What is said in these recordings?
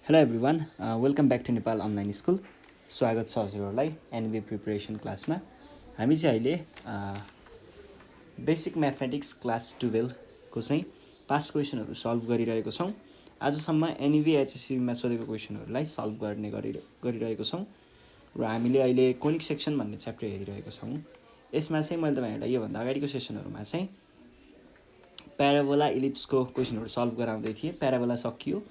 Hello everyone, welcome back to Nepal Online School. स्वागत छ हजुरहरूलाई एनबी प्रिपरेसन क्लासमा। हामी चाहिँ अहिले बेसिक म्याथमेटिक्स क्लास 12 को चाहिँ पास्ट क्वेसनहरू सल्भ गरिरहेको छौँ। आजसम्म एनबी एचएससीमा सोधेको क्वेसनहरूलाई सल्भ गरिरहेको छौँ र हामीले अहिले कोनिक सेक्सन भन्ने च्याप्टर हेरिरहेको छौँ। यसमा चाहिँ मैले तपाईहरुलाई योभन्दा अगाडिको सेसनहरूमा चाहिँ प्याराबोला इलिप्सको क्वेसनहरू सल्भ गराउँदै थिएँ। प्याराबोला सकियो।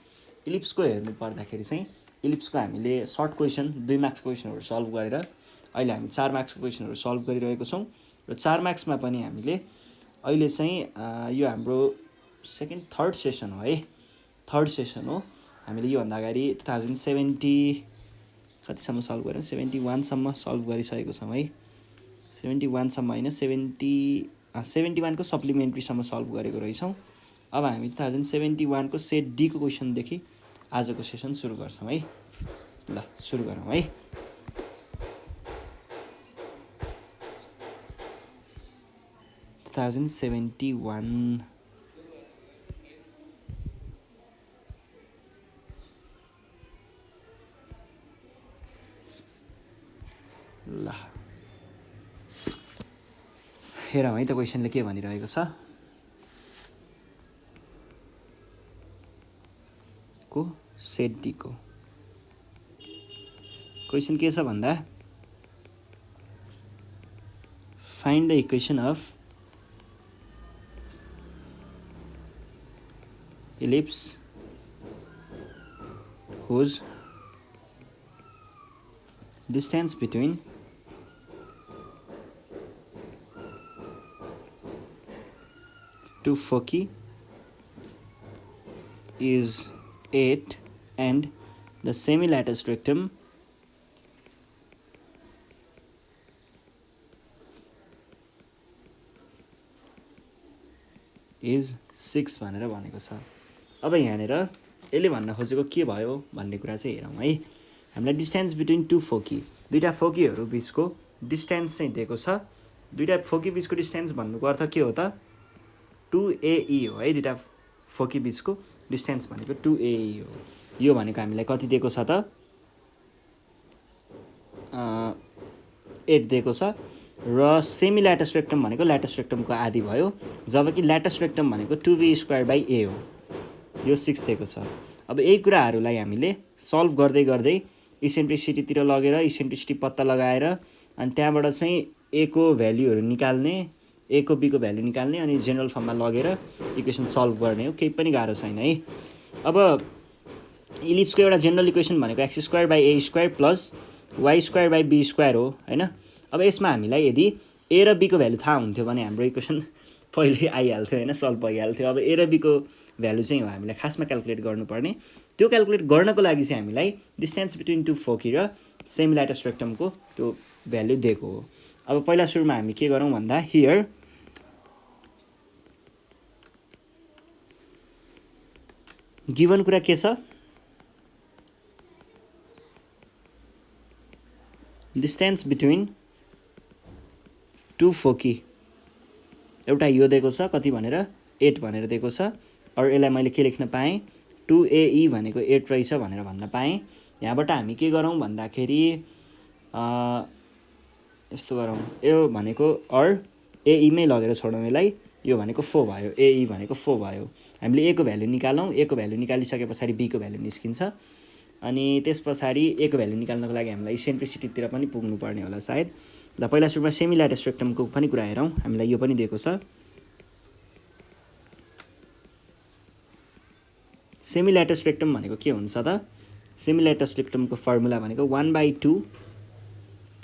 इलिप्सको हेर्नु पर्दाखेरि चाहिँ इलिप्सको हामीले सर्ट क्वेसन 2 मार्क्सको क्वेसनहरू सल्भ गरेर अहिले हामी 4 मार्क्सको क्वेसनहरू सल्भ गरिरहेको छौँ र 4 मार्क्समा पनि हामीले अहिले चाहिँ यो हाम्रो थर्ड सेसन हो है। थर्ड सेसन हो। हामीले योभन्दा अगाडि 2070 कतिसम्म सल्भ गऱ्यौँ, 71 सम्म सल्भ गरिसकेको छौँ है। 71 सम्म होइन, 71 को सप्लिमेन्ट्रीसम्म सल्भ गरेको रहेछौँ। अब हामी 2071 को सेट डी को क्वेसनदेखि आजको सेसन सुरु गर्छौँ है। ल सुरु गरौँ है। ल हेरौँ है त क्वेसनले के भनिरहेको छ। को सेट डी को क्वेसन के छ भन्दा find the equation of ellipse whose distance between two foci is 8 and the semi-lattice rectum is 6 भनेर भनेको छ। अब यहाँनिर यसले भन्न खोजेको के भयो भन्ने कुरा चाहिँ हेरौँ है। हामीलाई डिस्टेन्स बिट्विन टु फोकी, दुईटा फोकीहरू बिचको डिस्टेन्स चाहिँ दिएको छ। दुईटा फोकी बिचको डिस्टेन्स भन्नुको अर्थ के हो त 2AE हो है। दुईटा फोकी बिचको डिस्टेन्स भनेको 2AE हो। यो भनेको हामीलाई कति दिएको छ त 8 दिएको छ र सेमी ल्याटस रेक्टम भनेको ल्याटस रेक्टमको आधी भयो, जबकि ल्याटस रेक्टम भनेको 2V²/A हो। यो 6 दिएको छ। अब यही कुराहरूलाई हामीले सल्भ गर्दै गर्दै इसेन्ट्रिसिटीतिर लगेर इसेन्ट्रिसिटी पत्ता लगाएर अनि त्यहाँबाट चाहिँ ए को भ्याल्युहरू निकाल्ने, ए को बी को भ्याल्यु निकाल्ने अनि जेनरल फर्ममा लगेर इक्वेसन सल्भ गर्ने हो। केही पनि गाह्रो छैन है। अब इलिप्सको एउटा जेनरल इक्वेसन भनेको x²/a² प्लस y²/b² हो हैन। अब यसमा हामीलाई यदि ए र बी को भ्यालु थाहा हुन्थ्यो भने हाम्रो इक्वेसन पहिले आइहाल्थ्यो हैन, सल्भ भइहाल्थ्यो। अब ए र बी को भ्यालु चाहिँ हो हामीलाई खासमा क्याल्कुलेट गर्नुपर्ने। त्यो क्याल्कुलेट गर्नको लागि चाहिँ हामीलाई डिस्टेन्स बिट्विन टु फोकी र सेमी ल्याटस रेक्टमको त्यो भ्यालु दिएको हो। अब पहिला सुरुमा हामी के गरौँ भन्दा हियर गिभन कुरा के छ, डिस्टेन्स बिट्विन टु फोकी एउटा यो दिएको छ कति भनेर 8 भनेर दिएको छ। अरू यसलाई मैले के लेख्न पाएँ 2AE भनेको 8 रहेछ भनेर भन्न पाएँ। यहाँबाट हामी के गरौँ भन्दाखेरि यस्तो गरौँ, यो भनेको AE मै लगेर छोडौँ यसलाई। यो भनेको 4 भयो, AE भनेको 4 भयो। हामीले ए को भ्यालु निकालौँ, ए को भ्यालु निकालिसके पछाडि बी को भ्यालु निस्किन्छ अनि त्यस पछाडि ए को भ्यालु निकाल्नको लागि हामीलाई इसेन्ट्रिसिटीतिर पनि पुग्नु पर्ने होला सायद। ल पहिला सुरुमा सेमी ल्याटस रेक्टमको पनि कुरा हेरौँ। हामीलाई यो पनि दिएको छ। सेमी ल्याटस रेक्टम भनेको के हुन्छ त, सेमी ल्याटस रेक्टमको फर्मुला भनेको 1/2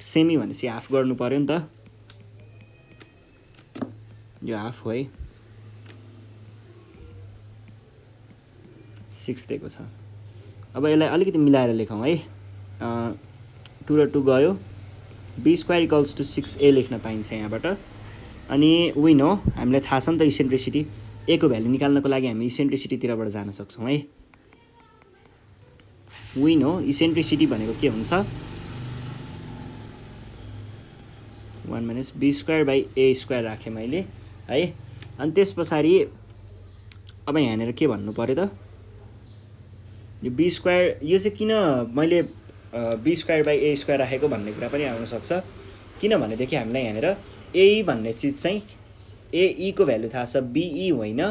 सेमी भनेपछि हाफ गर्नु पर्यो नि त। यो हाफ हो है, 6 दिएको छ। अब यसलाई अलिकति मिलाएर लेखौँ है। 2 र 2 गयो, b² = 6a लेख्न पाइन्छ यहाँबाट। अनि विन हो, हामीलाई थाहा छ नि त इसेन्ट्रिसिटी, ए को भ्यालु निकाल्नको लागि हामी इसेन्ट्रिसिटीतिरबाट जान सक्छौँ है। विन हो, इसेन्ट्रिसिटी भनेको के हुन्छ 1 - b²/a² राखेँ मैले है। अनि त्यस पछाडि अब यहाँनिर के भन्नु पर्यो त यो बी स्क्वायर यो चाहिँ किन मैले B square by A square राखेको भन्ने कुरा पनि आउनसक्छ। किनभनेदेखि हामीलाई यहाँनिर एई भन्ने चिज चाहिँ एईको भ्यालु थाहा छ, बिई होइन,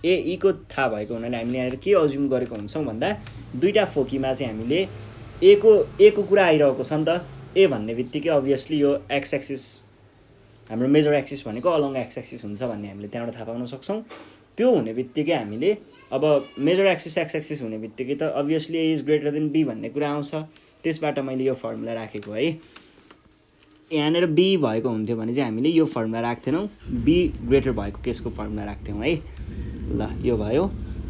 एईको थाहा भएको हुनाले हामीले यहाँनिर के अज्युम गरेको हुन्छौँ भन्दा दुईवटा फोकीमा चाहिँ हामीले एको कुरा आइरहेको छ नि त। ए भन्ने बित्तिकै अभियसली यो एक्स एक्सिस हाम्रो मेजर एक्सिस भनेको अलङ एक्स एक्सिस हुन्छ भन्ने हामीले त्यहाँबाट थाहा पाउन सक्छौँ। त्यो हुने बित्तिकै हामीले अब मेजर एक्सिस एक्स एक्सिस हुने बित्तिकै त obviously A is greater than B भन्ने कुरा आउँछ। त्यसबाट मैले यो फर्मुला राखेको है। यहाँनिर बी भएको हुन्थ्यो भने चाहिँ हामीले यो फर्मुला राख्थेनौँ, बी ग्रेटर भएको केसको फर्मुला राख्थ्यौँ है। ल यो भयो।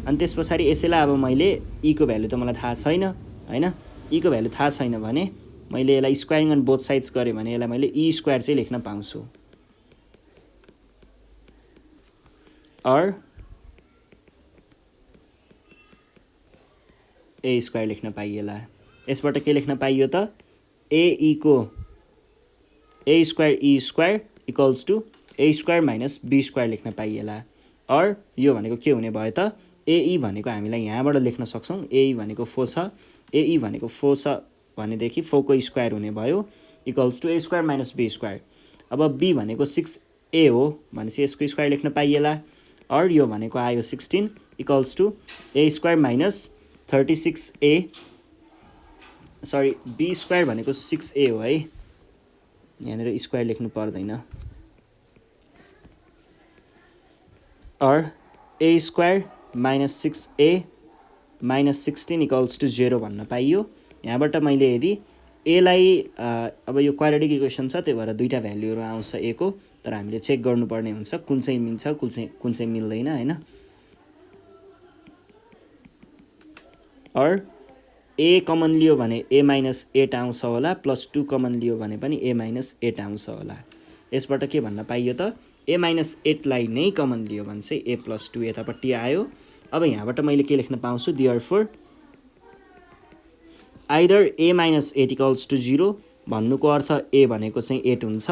अनि त्यस पछाडि यसैलाई अब मैले ईको भ्यालु त मलाई थाहा छैन होइन। ईको भ्यालु थाहा छैन भने मैले यसलाई स्क्वायरिङ अन बोथ साइड्स गरेँ भने यसलाई मैले ई स्क्वायर चाहिँ लेख्न पाउँछु। और ए स्क्वायर लेख्न पाइएला। यसबाट के लेख्न पाइयो त एईको a square e square equals to A square minus be square लेख्न पाइएला। और यो भनेको के हुने भयो त एई भनेको हामीलाई यहाँबाट लेख्न सक्छौँ। एई भनेको 4 छ, एई भनेको 4 छ भनेदेखि 4 को स्क्वायर हुने भयो equals to A square minus be square. अब बी भनेको 6a हो भनेपछि यसको स्क्वायर लेख्न पाइएला। और यो भनेको आयो 16 equals to A square minus 36a, sorry b square भनेको 6a हो है, यहाँनिर स्क्वायर लेख्नु पर्दैन। और a square minus 6a minus 16 equals to 0 भन्न पाइयो। यहाँबाट मैले यदि एलाई अब यो क्वाड्रेटिक इक्वेसन छ त्यही भएर दुईवटा भ्याल्युहरू आउँछ ए को, तर हामीले चेक गर्नुपर्ने हुन्छ कुन चाहिँ मिल्छ कुन चाहिँ मिल्दैन होइन। और ए कमन लियो भने ए माइनस 8 आउँछ होला, प्लस 2 कमन लियो भने पनि ए माइनस 8 आउँछ होला। यसबाट के भन्न पाइयो त ए माइनस 8 लाई नै कमन लियो भने चाहिँ ए प्लस 2 यतापट्टि आयो। अब यहाँबाट मैले के लेख्न पाउँछु, therefore either A minus 8 equals to 0 भन्नुको अर्थ ए भनेको चाहिँ 8 हुन्छ,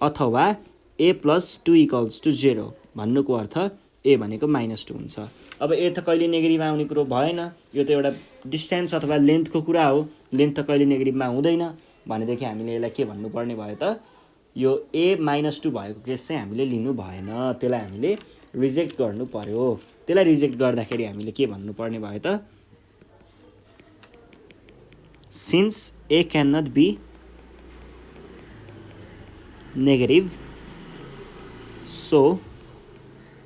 अथवा ए प्लस 2 इक्वल्स टु 0 भन्नुको अर्थ ए भनेको माइनस 2 हुन्छ। अब ए त कहिले नेगेटिभ आउने कुरो भएन, यो त एउटा डिस्टेन्स अथवा लेन्थको कुरा हो, लेन्थ त कहिले नेगेटिभमा हुँदैन भनेदेखि हामीले यसलाई के भन्नुपर्ने भयो त यो ए माइनस 2 भएको केस चाहिँ हामीले लिनु भएन, त्यसलाई हामीले रिजेक्ट गर्नु पर्यो। त्यसलाई रिजेक्ट गर्दाखेरि हामीले के भन्नुपर्ने भयो त since a can not be negative so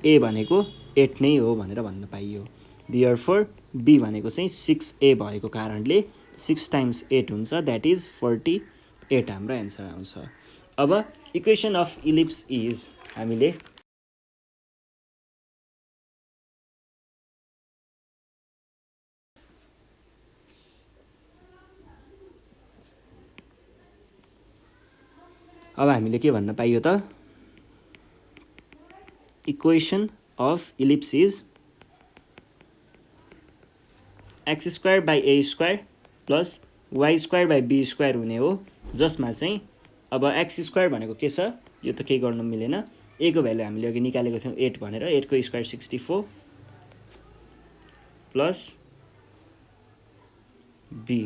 a भनेको 8 नै हो भनेर भन्न पाइयो। देयरफोर बी भनेको चाहिँ 6a भएको कारणले 6 टाइम्स 8 हुन्छ, द्याट इज 48 हाम्रो एन्सर आउँछ। अब इक्वेसन अफ इलिप्स इज हामीले के भन्न पाइयो त equation of ellipse is X square by A square plus Y square by be square हुने हो, जसमा चाहिँ अब एक्स स्क्वायर भनेको के छ, यो त केही गर्नु मिलेन। ए को भ्यालु हामीले अघि निकालेको थियौँ 8 भनेर, 8 को स्क्वायर 64 प्लस बी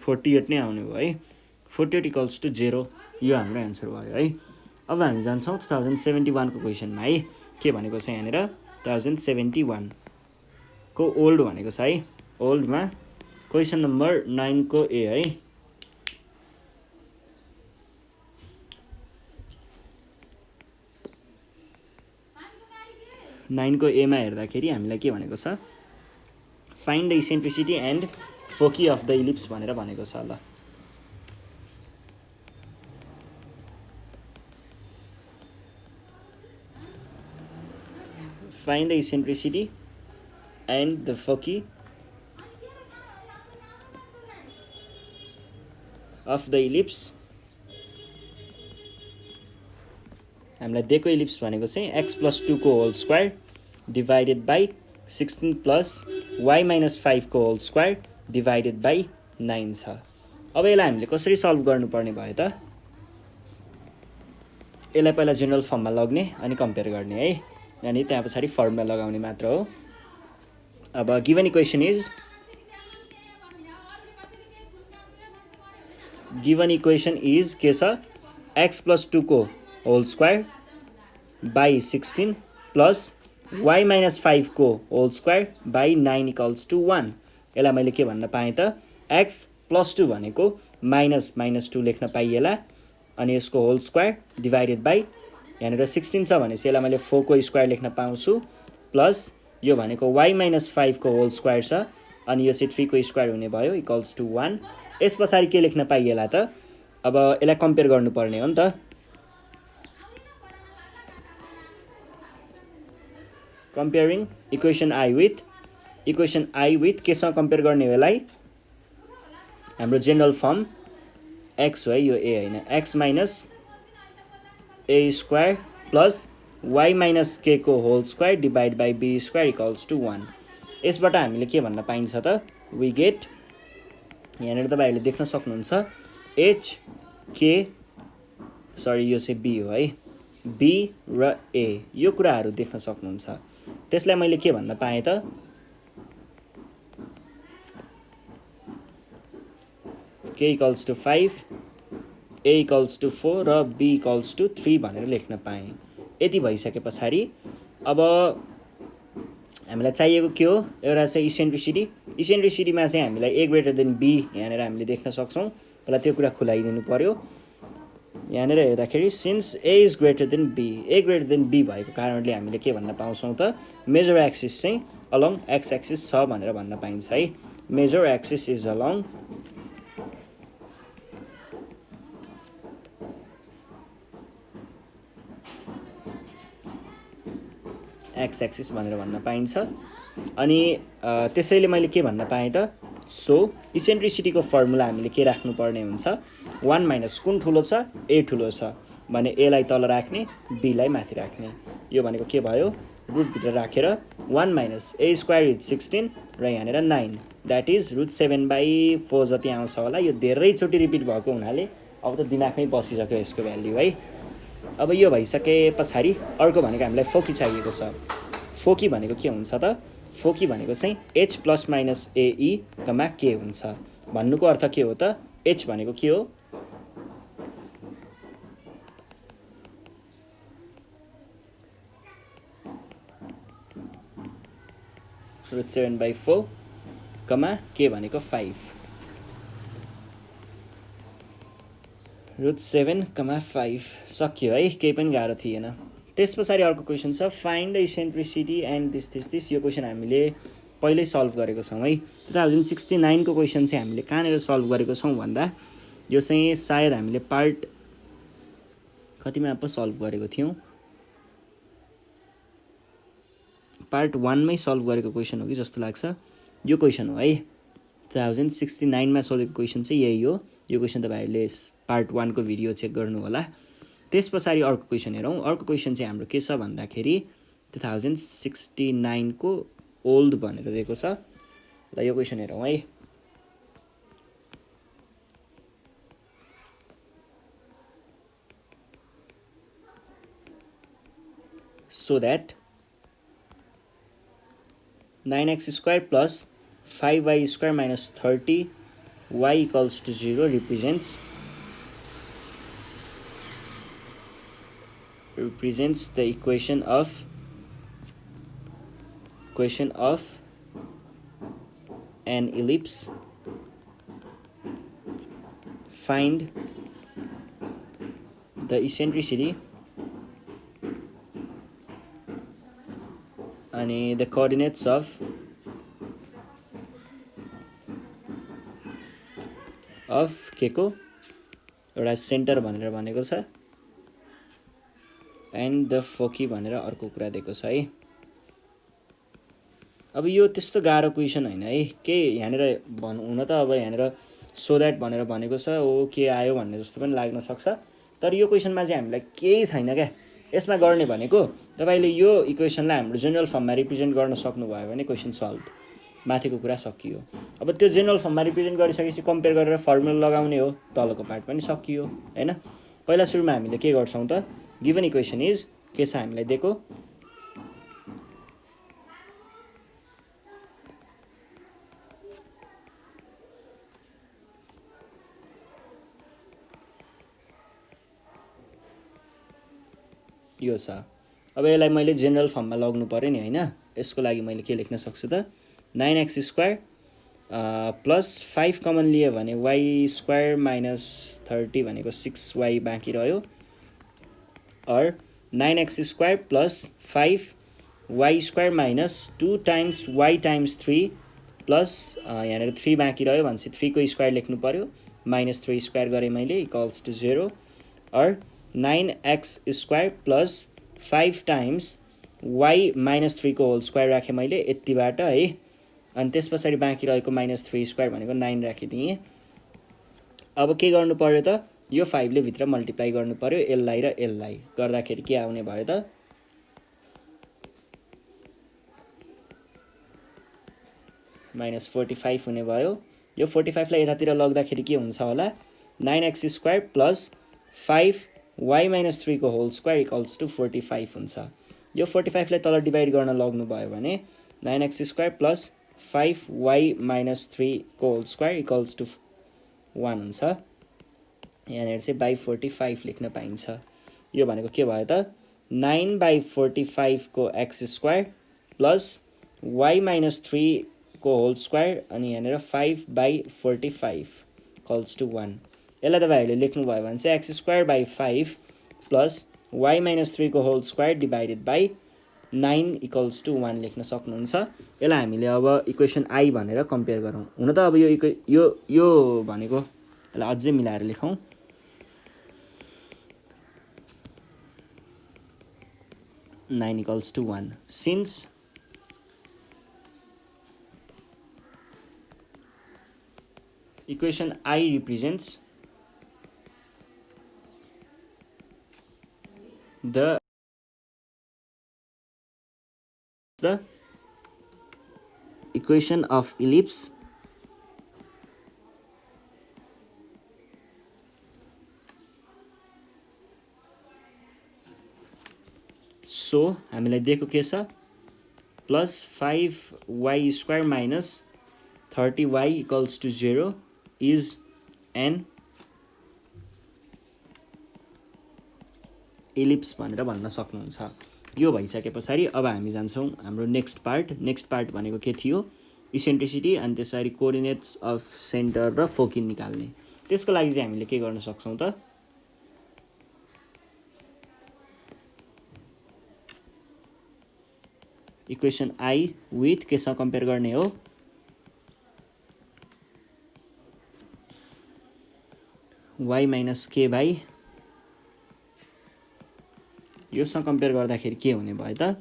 48 नै आउने भयो है। 48 इक्वल्स टु 0 यो हाम्रो एन्सर भयो है। अब हामी जान्छौँ 2071 को क्वेसनमा है। के भनेको छ यहाँनिर 2071 को ओल्ड भनेको छ है। ओल्डमा क्वेसन नम्बर 9 को ए है। नाइन को एमा हेर्दाखेरि हामीलाई के भनेको छ, find the eccentricity and foci of the ellipse भनेर भनेको छ। ल find the eccentricity and the foci of the ellipse। हामीलाई दिएको इलिप्स भनेको चाहिँ x + 2 को whole square divided by 16 plus y - 5 को होल स्क्वायर डिभाइडेड बाई 9 छ। अब यसलाई हामीले कसरी सल्भ गर्नुपर्ने भयो त, यसलाई पहिला जेनरल फर्ममा लग्ने अनि कम्पेयर गर्ने है, अनि त्यहाँ पछाडि फर्मुला लगाउने मात्र हो। अब गिभन इक्वेसन इज के छ, x + 2 को whole square by 16 plus y - 5 को होल स्क्वायर बाई 9 = 1। यसलाई मैले के भन्न पाएँ त, x + 2 भनेको -2 लेख्न पाइएला, अनि यसको होल स्क्वायर डिभाइडेड बाई यहाँनिर 16 छ भनेपछि यसलाई मैले 4 को स्क्वायर लेख्न पाउँछु, प्लस यो भनेको y - 5 को होल स्क्वायर छ, अनि यो चाहिँ 3 को स्क्वायर हुने भयो = 1। यस पछाडि के लेख्न पाइएला त, अब यसलाई कम्पेयर गर्नुपर्ने हो नि त। कम्पेयरिङ इक्वेसन I विथ केसँग कम्पेयर गर्ने हो यसलाई, हाम्रो जेनरल फर्म x हो है, यो a होइन, x - a square plus y - k को whole square divide by b square = 1। यसबाट हामीले के भन्न पाइन्छ त, वी गेट, यहाँनिर तपाईँहरूले देख्न सक्नुहुन्छ h k सरी यो चाहिँ b हो है, b र a यो कुराहरू देख्न सक्नुहुन्छ। त्यसलाई मैले के भन्न पाएँ त, k = 5 a = 4 र b = 3 भनेर लेख्न पाएँ। यति भइसके पछाडि अब हामीलाई चाहिएको के हो, एउटा चाहिँ इसेन्ट्रिसिटीमा चाहिँ हामीलाई a > b यहाँनिर हामीले देख्न सक्छौँ। पहिला त्यो कुरा खुलाइदिनु पर्यो। यहाँनिर हेर्दाखेरि since a is greater than b भएको कारणले हामीले के भन्न पाउँछौँ त, मेजर एक्सिस चाहिँ अलोङ x एक्सिस छ भनेर भन्न पाइन्छ है। Major axis is along x axis भनेर भन्न पाइन्छ। अनि त्यसैले मैले के भन्न पाएँ त, सो इसेन्ट्रिसिटीको फर्मुला हामीले के राख्नुपर्ने हुन्छ, 1 - कुन ठुलो छ, a ठुलो छ भने a लाई तल राख्ने, b लाई माथि राख्ने। यो भनेको के भयो, रुटभित्र राखेर 1 - a स्क्वायर इज 16 र यहाँनिर 9 द्याट इज √7/4 जति आउँछ होला। यो धेरैचोटि रिपिट भएको हुनाले अब त दिमागमै बसिसक्यो यसको भ्याल्यु है। अब यो भइसके पछाडि अर्को भनेको हामीलाई फोकी चाहिएको छ। फोकी भनेको के हुन्छ त, फोकी भनेको चाहिँ h ± ae, k हुन्छ। भन्नुको अर्थ के हो त, h भनेको के हो, √7/4, k भनेको 5, √7, 5 सक्यो है, केही पनि गाह्रो थिएन। त्यस पछाडि अर्को क्वेसन छ, find the eccentricity and this. यो क्वेसन हामीले पहिल्यै सल्भ गरेको छौँ है। 2069 को क्वेसन चाहिँ हामीले कहाँनिर सल्भ गरेको छौँ भन्दा, यो चाहिँ सायद हामीले पार्ट कतिमा पो सल्भ गरेको थियौँ, पार्ट 1 मै सल्भ गरेको क्वेसन हो कि जस्तो लाग्छ। यो क्वेसन हो है, 2069 मा सोधेको क्वेसन चाहिँ यही हो। यो क्वेसन तपाईँहरूले पार्ट 1 को भिडियो चेक गर्नु होला। त्यस पछाडि अर्को क्वेसन हेरौँ। अर्को क्वेसन चाहिँ हाम्रो के छ भन्दाखेरि 2069 को ओल्ड भनेर दिएको छ। ल यो क्वेसन हेरौँ है। So that 9x square plus 5y square minus 30 y equals to 0 represents the equation of an ellipse. Find the eccentricity and the coordinates of के को एउटा सेन्टर भनेर भनेको छ एन्ड द फोकी भनेर अर्को कुरा दिएको छ है। अब यो त्यस्तो गाह्रो क्वेसन हैन है, के यहाँनिर हुन त अब यहाँनिर सो द्याट भनेर भनेको छ, ओ के आयो भन्ने जस्तो पनि लाग्न सक्छ। तर यो क्वेसनमा चाहिँ हामीलाई केही छैन क्या। यसमा गर्ने भनेको तपाईले यो इक्वेसनलाई हाम्रो जेनरल फर्ममा रिप्रेजेन्ट गर्न सक्नुभयो भने क्वेसन सल्भ, माथिको कुरा सकियो। अब त्यो जेनरल फर्ममा रिप्रेजेन्ट गरिसकेपछि कम्पेयर गरेर फर्मुला लगाउने हो, तलको पार्ट पनि सकियो हैन। पहिला सुरुमा हामीले के गर्छौं त, गिभन इक्वेसन इज के छ हामीलाई दिएको यो छ। अब यसलाई मैले जेनरल फर्ममा लग्नु पर्यो नि हैन, यसको लागि मैले के लेख्न सक्छु त 9x² प्लस 5 कमन लियो भने y² माइनस 30 भनेको 6y बाँकी रह्यो, और 9x² plus 5y² minus 2 times y times 3 plus यहाँनिर 3 बाँकी रह्यो भनेपछि 3 को स्क्वायर लेख्नु पर्यो, माइनस 3 स्क्वायर गरेँ मैले इक्वल्स टु 0, और 9x² plus 5 times y minus 3 को होल स्क्वायर राखेँ मैले यतिबाट है, अनि त्यस पछाडि बाँकी रहेको माइनस 3 स्क्वायर भनेको 9 राखिदिएँ। अब के गर्नु पर्यो त, यो 5 ले भित्र मल्टिप्लाई गर्नु पर्यो यसलाई र यसलाई, गर्दाखेरि के आउने भयो त माइनस 45 हुने भयो। यो 45 लाई यतातिर लग्दाखेरि के हुन्छ होला 9x² प्लस 5y माइनस 3 को होल स्क्वायर इक्वल्स टु 45 हुन्छ। यो 45 लाई तल डिभाइड गर्न लग्नु भयो भने 9x² प्लस 5y माइनस 3 को होल स्क्वायर इक्वल्स टु 1 हुन्छ। यहाँनिर चाहिँ बाई 45 लेख्न पाइन्छ। यो भनेको के भयो त 9/45 को x² प्लस y माइनस 3 को होल स्क्वायर अनि यहाँनिर 5/45 इक्वल्स टु 1। यसलाई तपाईहरुले लेख्नु भयो भने चाहिँ x²/5 प्लस y माइनस 3 को whole square divided by 9 equals to 1 लेख्न सक्नुहुन्छ। यसलाई हामीले अब इक्वेसन आई भनेर कम्पेयर गरौँ। हुन त अब यो भनेको यसलाई अझै मिलाएर लेखौँ। Nine equals to 1 since equation I represents the equation of ellipse so हामीलाई दिएको के छ plus 5y² minus 30y equals to 0 is an ellipse भनेर भन्न सक्नुहुन्छ। यो भइसके पछाडि अब हामी जान्छौँ हाम्रो नेक्स्ट पार्ट भनेको के थियो इसेन्ट्रिसिटी अनि त्यसरी कोअर्डिनेट्स अफ सेन्टर र फोकिन निकाल्ने। त्यसको लागि चाहिँ हामीले के गर्न सक्छौँ त इक्वेसन आई विथ केसँग कम्पेयर गर्ने हो y माइनस k बाई योसँग कम्पेयर गर्दाखेरि के हुने भयो त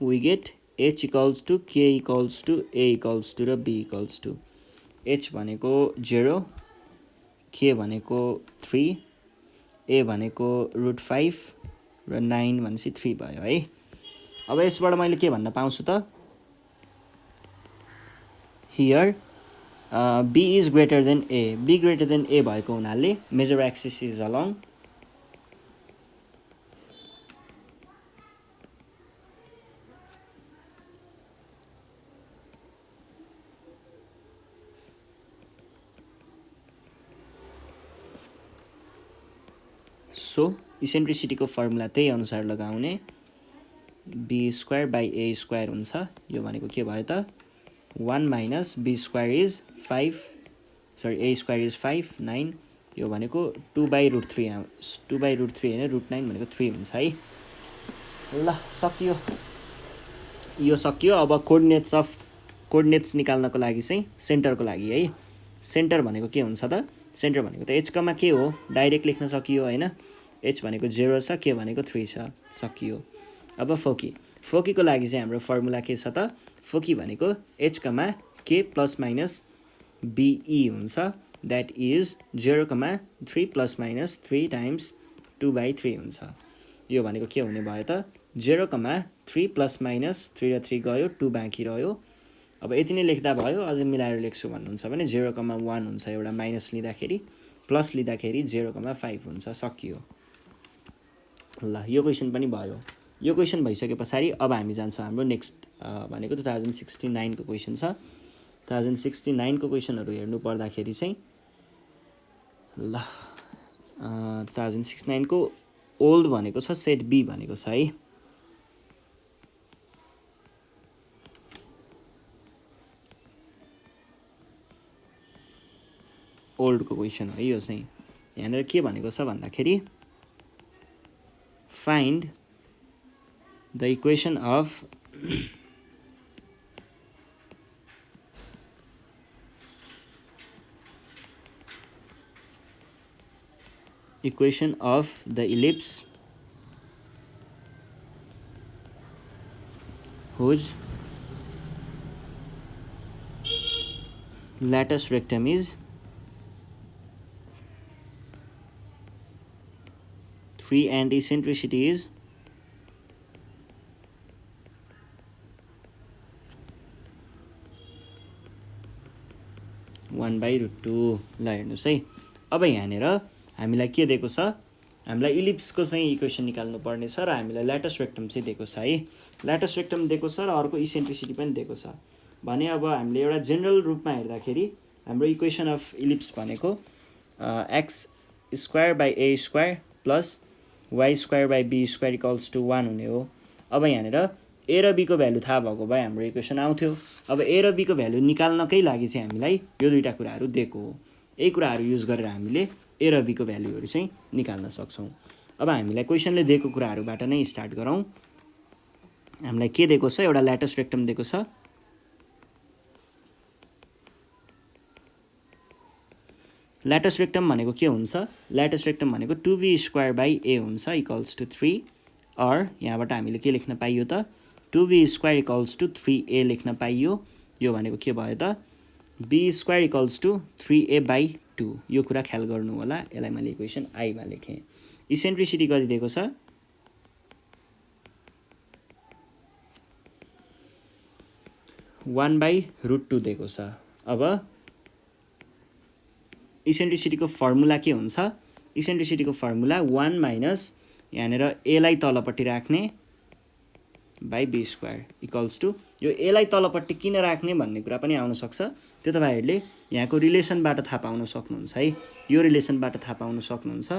we get h equals to k equals to a equals to र b इक्वल्स टु h भनेको 0 k भनेको 3 a भनेको √5 र 9 भनेपछि 3 भयो है। अब यसबाट मैले के भन्न पाउँछु त here b is greater than a, b greater than a भएको हुनाले major axis is along so eccentricity को फर्मुला त्यही अनुसार लगाउने b²/a² हुन्छ। यो भनेको के भयो त 1 minus b² is 5 sorry a² is 5 9 यो भनेको 2/√3 2/√3 हैन √9 भनेको 3 हुन्छ है। ल सकियो, यो सकियो। अब कोअर्डिनेट्स निकाल्नको लागि चाहिँ सेन्टरको लागि है। सेन्टर भनेको के हुन्छ त सेन्टर भनेको त h कमा के हो डाइरेक्ट लेख्न सकियो हैन। h भनेको 0 छ k भनेको 3 छ सकियो। अब फोकीको लागि चाहिँ हाम्रो फर्मुला के छ त फोकी भनेको h comma k plus minus be हुन्छ that is 0 comma 3 plus minus 3 times 2/3 हुन्छ। यो भनेको के हुने भयो त 0 कमा 3 प्लस माइनस 3 र 3 गयो 2 बाँकी रह्यो। अब यति नै लेख्दा भयो, अझै मिलाएर लेख्छु भन्नुहुन्छ भने 0 कमा 1 हुन्छ एउटा माइनस लिँदाखेरि प्लस लिँदाखेरि 0,5 हुन्छ, सकियो। ल यो क्वेसन पनि भयो। यो क्वेसन भइसके पछाडि अब हामी जान्छौँ हाम्रो नेक्स्ट भनेको 2069 को क्वेसन छ। 2069 को क्वेसनहरू हेर्नु पर्दाखेरि चाहिँ ल 2069 को ओल्ड भनेको छ सेट बी भनेको छ है। ओल्ड को क्वेसन है यो चाहिँ। यहाँनिर के भनेको छ भन्दाखेरि find the equation of equation of the ellipse whose latus rectum is 3 and eccentricity is 1/√2। ल हेर्नुहोस् है, अब यहाँनिर हामीलाई के दिएको छ, हामीलाई इलिप्सको चाहिँ इक्वेसन निकाल्नु पर्ने छ र हामीलाई ल्याटस रेक्टम चाहिँ दिएको छ है। ल्याटस रेक्टम दिएको छ र अर्को इसेन्ट्रिसिटी पनि दिएको छ भने अब हामीले एउटा जेनरल रूपमा हेर्दाखेरि हाम्रो इक्वेसन अफ इलिप्स भनेको x²/a² plus y²/b² equals to 1 हुने हो। अब यहाँनिर ए र बीको भ्यालु थाहा भएको भए हाम्रो इक्वेसन आउँथ्यो। अब ए र बीको भ्यालु निकाल्नकै लागि चाहिँ हामीलाई यो दुईवटा कुराहरू दिएको हो। यही कुराहरू युज गरेर हामीले ए र बीको भ्यालुहरू चाहिँ निकाल्न सक्छौँ। अब हामीलाई क्वेसनले दिएको कुराहरूबाट नै स्टार्ट गरौँ। हामीलाई के दिएको छ, एउटा ल्याटस रेक्टम दिएको छ। ल्याटस रेक्टम भनेको के हुन्छ, ल्याटस रेक्टम भनेको 2b²/a हुन्छ इक्वल्स टु 3 अर यहाँबाट हामीले के लेख्न पाइयो त 2b² इक्वल्स टु 3a लेख्न पाइयो। यो भनेको के भयो त b² इक्वल्स टु 3a/2। यो कुरा ख्याल गर्नु होला। यसलाई मैले इक्वेसन आईमा लेखेँ। इसेन्ट्रिसिटी कति दिएको छ, (1/√2) दिएको छ। अब इसेन्ट्रिसिटीको फर्मुला के हुन्छ, इसेन्ट्रिसिटीको फर्मुला 1 माइनस यहाँनिर एलाई तलपट्टि राख्ने बाई b² इक्वल्स टु, यो एलाई तलपट्टि किन राख्ने भन्ने कुरा पनि आउन सक्छ। त्यो तपाईँहरूले यहाँको रिलेसनबाट थाहा पाउन सक्नुहुन्छ है। यो रिलेसनबाट थाहा पाउन सक्नुहुन्छ।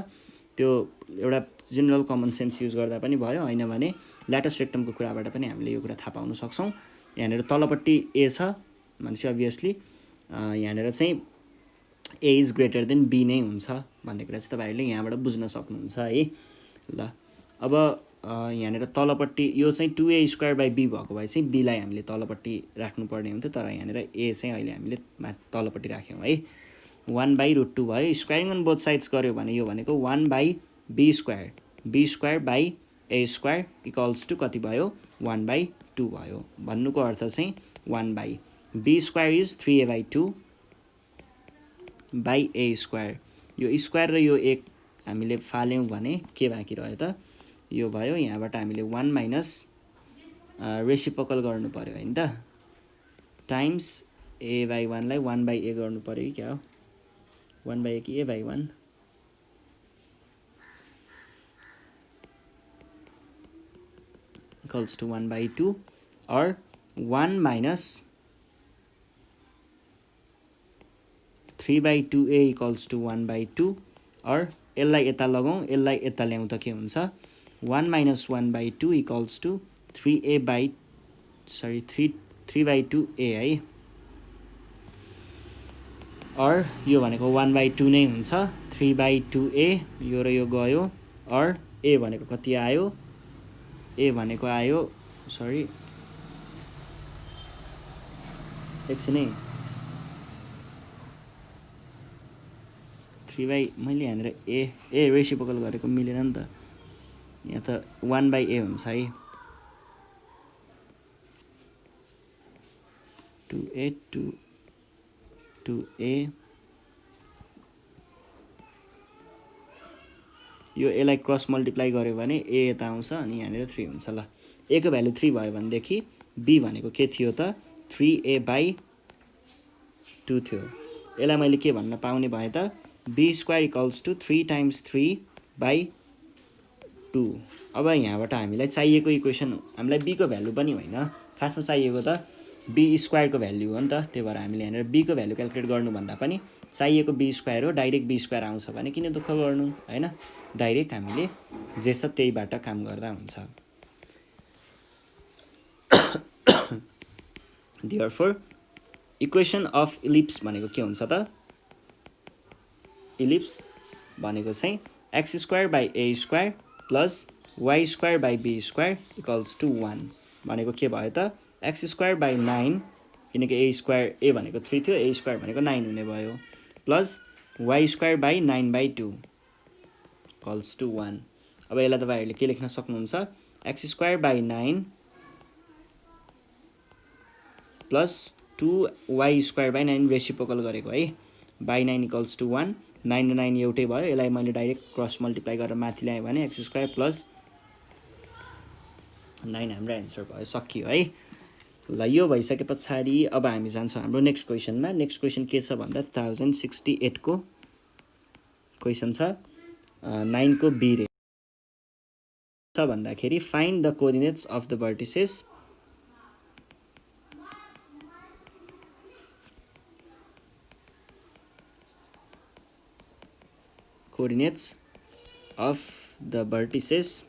त्यो एउटा जेनरल कमन सेन्स युज गर्दा पनि भयो, होइन भने ल्याटस रेक्टमको कुराबाट पनि हामीले यो कुरा थाहा पाउन सक्छौँ। यहाँनिर तलपट्टि ए छ भनेपछि अभियसली यहाँनिर चाहिँ ए इज ग्रेटर देन बी नै हुन्छ भन्ने कुरा चाहिँ तपाईँहरूले यहाँबाट बुझ्न सक्नुहुन्छ है। ल अब यहाँनिर तलपट्टि यो चाहिँ 2a²/b भएको भए चाहिँ बीलाई हामीले तलपट्टि राख्नुपर्ने हुन्थ्यो, तर यहाँनिर ए चाहिँ अहिले हामीले तलपट्टि राख्यौँ है। 1/√2 भयो। स्क्वायरिङ अन बोथ साइड्स गऱ्यो भने यो भनेको 1/b², b²/a² इक्वल्स टु कति भयो 1/2 भयो। भन्नुको अर्थ चाहिँ 1/b² इज 3a/2/a²। यो स्क्वायर र यो एक हामीले फाल्यौँ भने के बाँकी रह्यो त, यो भयो। यहाँबाट हामीले 1 माइनस रेसिप्रोकल गर्नु पर्यो होइन त, टाइम्स a/1 लाई 1/a गर्नु पर्यो कि क्या हो, 1/a कि a/1, इक्वल्स टु 1/2 और 1 माइनस 3/2a इक्वल्स टु 1/2 और यसलाई यता लगाउँ, यसलाई यता ल्याउँ त के हुन्छ 1 माइनस 1/2 इक्वल्स टु 3/2a है। और यो भनेको 1/2 नै हुन्छ, 3/2a यो र यो गयो। और ए भनेको कति आयो, ए भनेको आयो सरी एकछिन है 3 मैले यहाँनिर ए रेसिप्रोकल गरेको मिलेन नि त, यहाँ त 1/a हुन्छ है। 2a यो यसलाई क्रस मल्टिप्लाई गर्यो भने ए यता आउँछ अनि यहाँनिर 3 हुन्छ। ल ए को भ्यालु 3 भयो भनेदेखि बी भनेको के थियो त 3a/2 थियो। यसलाई मैले के भन्न पाउने भए त B square equals to 3 times 3/2। अब यहाँबाट हामीलाई चाहिएको इक्वेसन हामीलाई बीको भ्यालु पनि होइन, खासमा चाहिएको त बी स्क्वायरको भ्यालु हो नि त। त्यही भएर हामीले यहाँनिर बीको भ्यालु क्यालकुलेट गर्नुभन्दा पनि चाहिएको बी स्क्वायर हो, डाइरेक्ट बी स्क्वायर आउँछ भने किन दुःख गर्नु होइन, डाइरेक्ट हामीले जे छ त्यहीबाट काम गर्दा हुन्छ। Therefore इक्वेसन अफ इलिप्स भनेको के हुन्छ त, इलिप्स भनेको चाहिँ X square by A square plus Y square by be square equals to 1 भनेको के भयो त, एक्स स्क्वायर बाई 9 किनकि ए स्क्वायर ए भनेको 3 थियो, ए स्क्वायर भनेको 9 हुने भयो, plus Y square by 9/2 equals to 1। अब यसलाई तपाईँहरूले के लेख्न सक्नुहुन्छ, x square by 9 plus 2y square by 9 reciprocal गरेको है, बाई 9 इक्वल्स टु 1, 9 र 9 एउटै भयो, यसलाई मैले डाइरेक्ट क्रस मल्टिप्लाई गरेर माथि ल्याएँ भने एक्स स्क्वायर प्लस 9 हाम्रो एन्सर भयो, सकियो है। ल यो भइसके पछाडि अब हामी जान्छौँ हाम्रो नेक्स्ट क्वेसनमा। नेक्स्ट क्वेसन के छ भन्दा 1068 को क्वेसन छ, 9 को बी रे छ भन्दाखेरि find the coordinates of the vertices coordinates of the vertices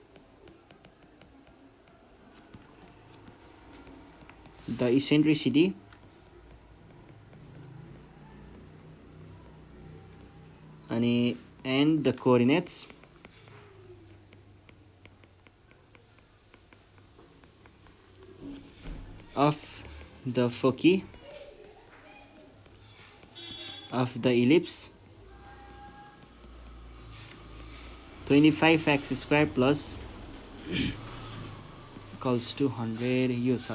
the eccentricity and the coordinates of the foci of the ellipse 25x square plus equals to 100 यो छ।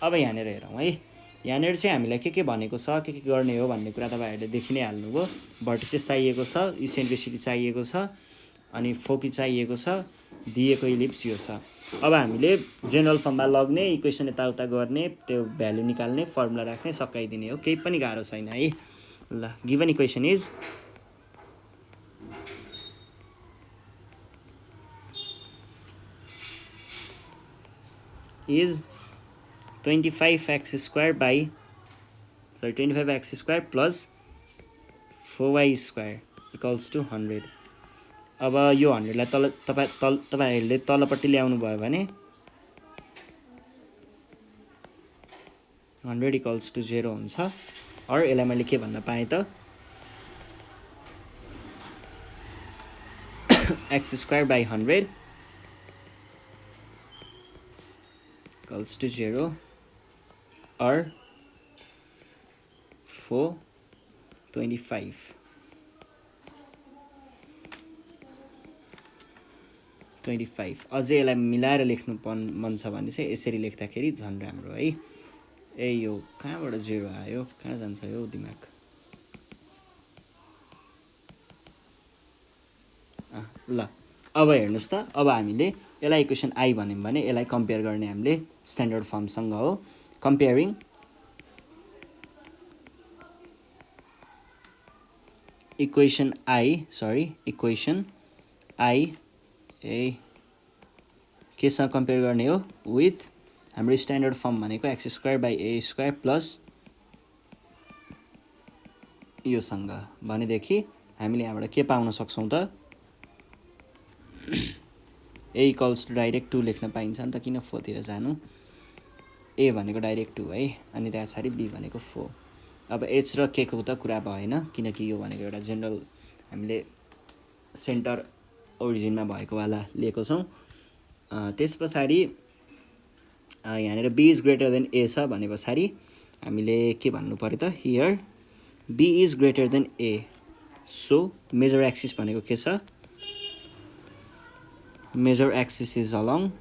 अब यहाँनिर हेरौँ है, यहाँनिर चाहिँ हामीलाई के भनेको छ, के गर्ने हो भन्ने कुरा तपाईँहरूले देखि नै हाल्नुभयो। भर्टिसेस चाहिएको छ, इसेन्ट्रिसिटी चाहिएको छ, अनि फोकी चाहिएको छ, दिएको इलिप्स यो छ। अब हामीले जेनरल फर्ममा लग्ने, इक्वेसन यताउता गर्ने, त्यो भ्यालु निकाल्ने, फर्मुला राख्ने, सकाइदिने हो, केही पनि गाह्रो छैन है। ल given equation is 25x square plus 4y square equals to 100। अब यो 100 लाई तपाईहरुले तलपट्टि ल्याउनु भयो भने 100 equals to 0 हुन्छ। और यसलाई मैले के भन्न पाएँ त, x square by 100 equals to 0 or 425। अझै यसलाई मिलाएर लेख्नु मन छ भने चाहिँ यसरी लेख्दाखेरि झन् राम्रो है। ए यो कहाँबाट 0 आयो, कहाँ जान्छ यो दिमाग। ल अब हेर्नुस् त, अब हामीले यसलाई इक्वेसन आई भन्यौं भने यसलाई कम्पेयर गर्ने हामीले स्ट्यान्डर्ड फर्मसँग हो। कम्पेयरिङ इक्वेसन आई केसँग कम्पेयर गर्ने हो, विथ हाम्रो स्ट्यान्डर्ड फर्म भनेको x square by A square plus योसँग भनेदेखि हामीले यहाँबाट के पाउन सक्छौं त, ए इक्वल्स टु डाइरेक्ट 2 लेख्न पाइन्छ नि त, किन 4 तिर जानु। ए भनेको डाइरेक्ट 2 है, अनि त्यहाँ पछाडि बी भनेको 4। अब एच र के को त कुरा भएन, किनकि यो भनेको एउटा जनरल हामीले सेन्टर ओरिजिनमा भएको वाला लिएको छौं। त्यस पछाडि यहाँनिर b is greater than a छ भने पछाडि हामीले के भन्नु पर्यो त, here b is greater than a, so major axis भनेको के छ, measure axis is along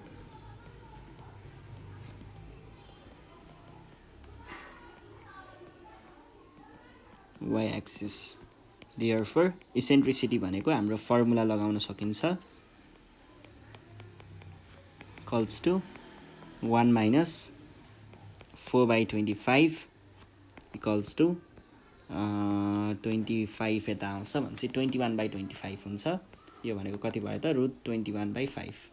y axis। therefore eccentricity भनेको हाम्रो फर्मुला लगाउन सकिन्छ, equals to 1 minus 4/25 equals to 25 यता आउँछ भनेपछि 21/25 हुन्छ। यो भनेको कति भयो त √21/5।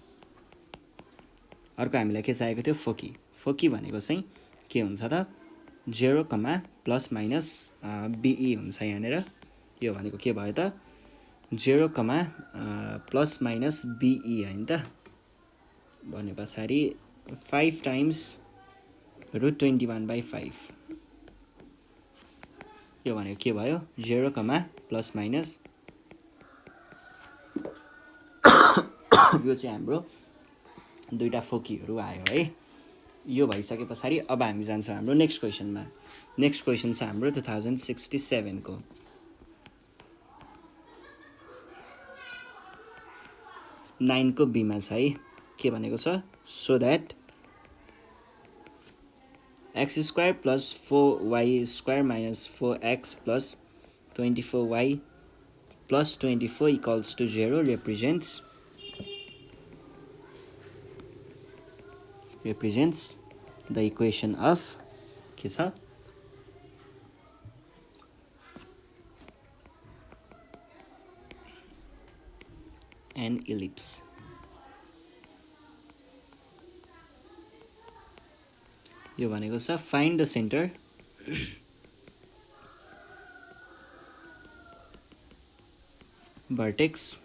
अर्को हामीलाई के चाहिएको थियो फोकी भनेको चाहिँ के हुन्छ त 0, प्लस माइनस BE हुन्छ यहाँनिर। यो भनेको के भयो त 0, प्लस माइनस BE हैन त। भने पछाडि 5 टाइम्स √21/5। यो भनेको के भयो 0, प्लस माइनस यो चाहिँ हाम्रो दुईटा फोकीहरू आयो है। यो भइसके पछाडि अब हामी जान्छौँ हाम्रो नेक्स्ट क्वेसनमा। नेक्स्ट क्वेसन छ हाम्रो 2067 को। नाइन को बीमा छ है। के भनेको छ so that x² plus 4y² minus 4x plus 24y plus 24 equals to 0 represents the equation of के छ an ellipse। यो भनेको छ find the center vertex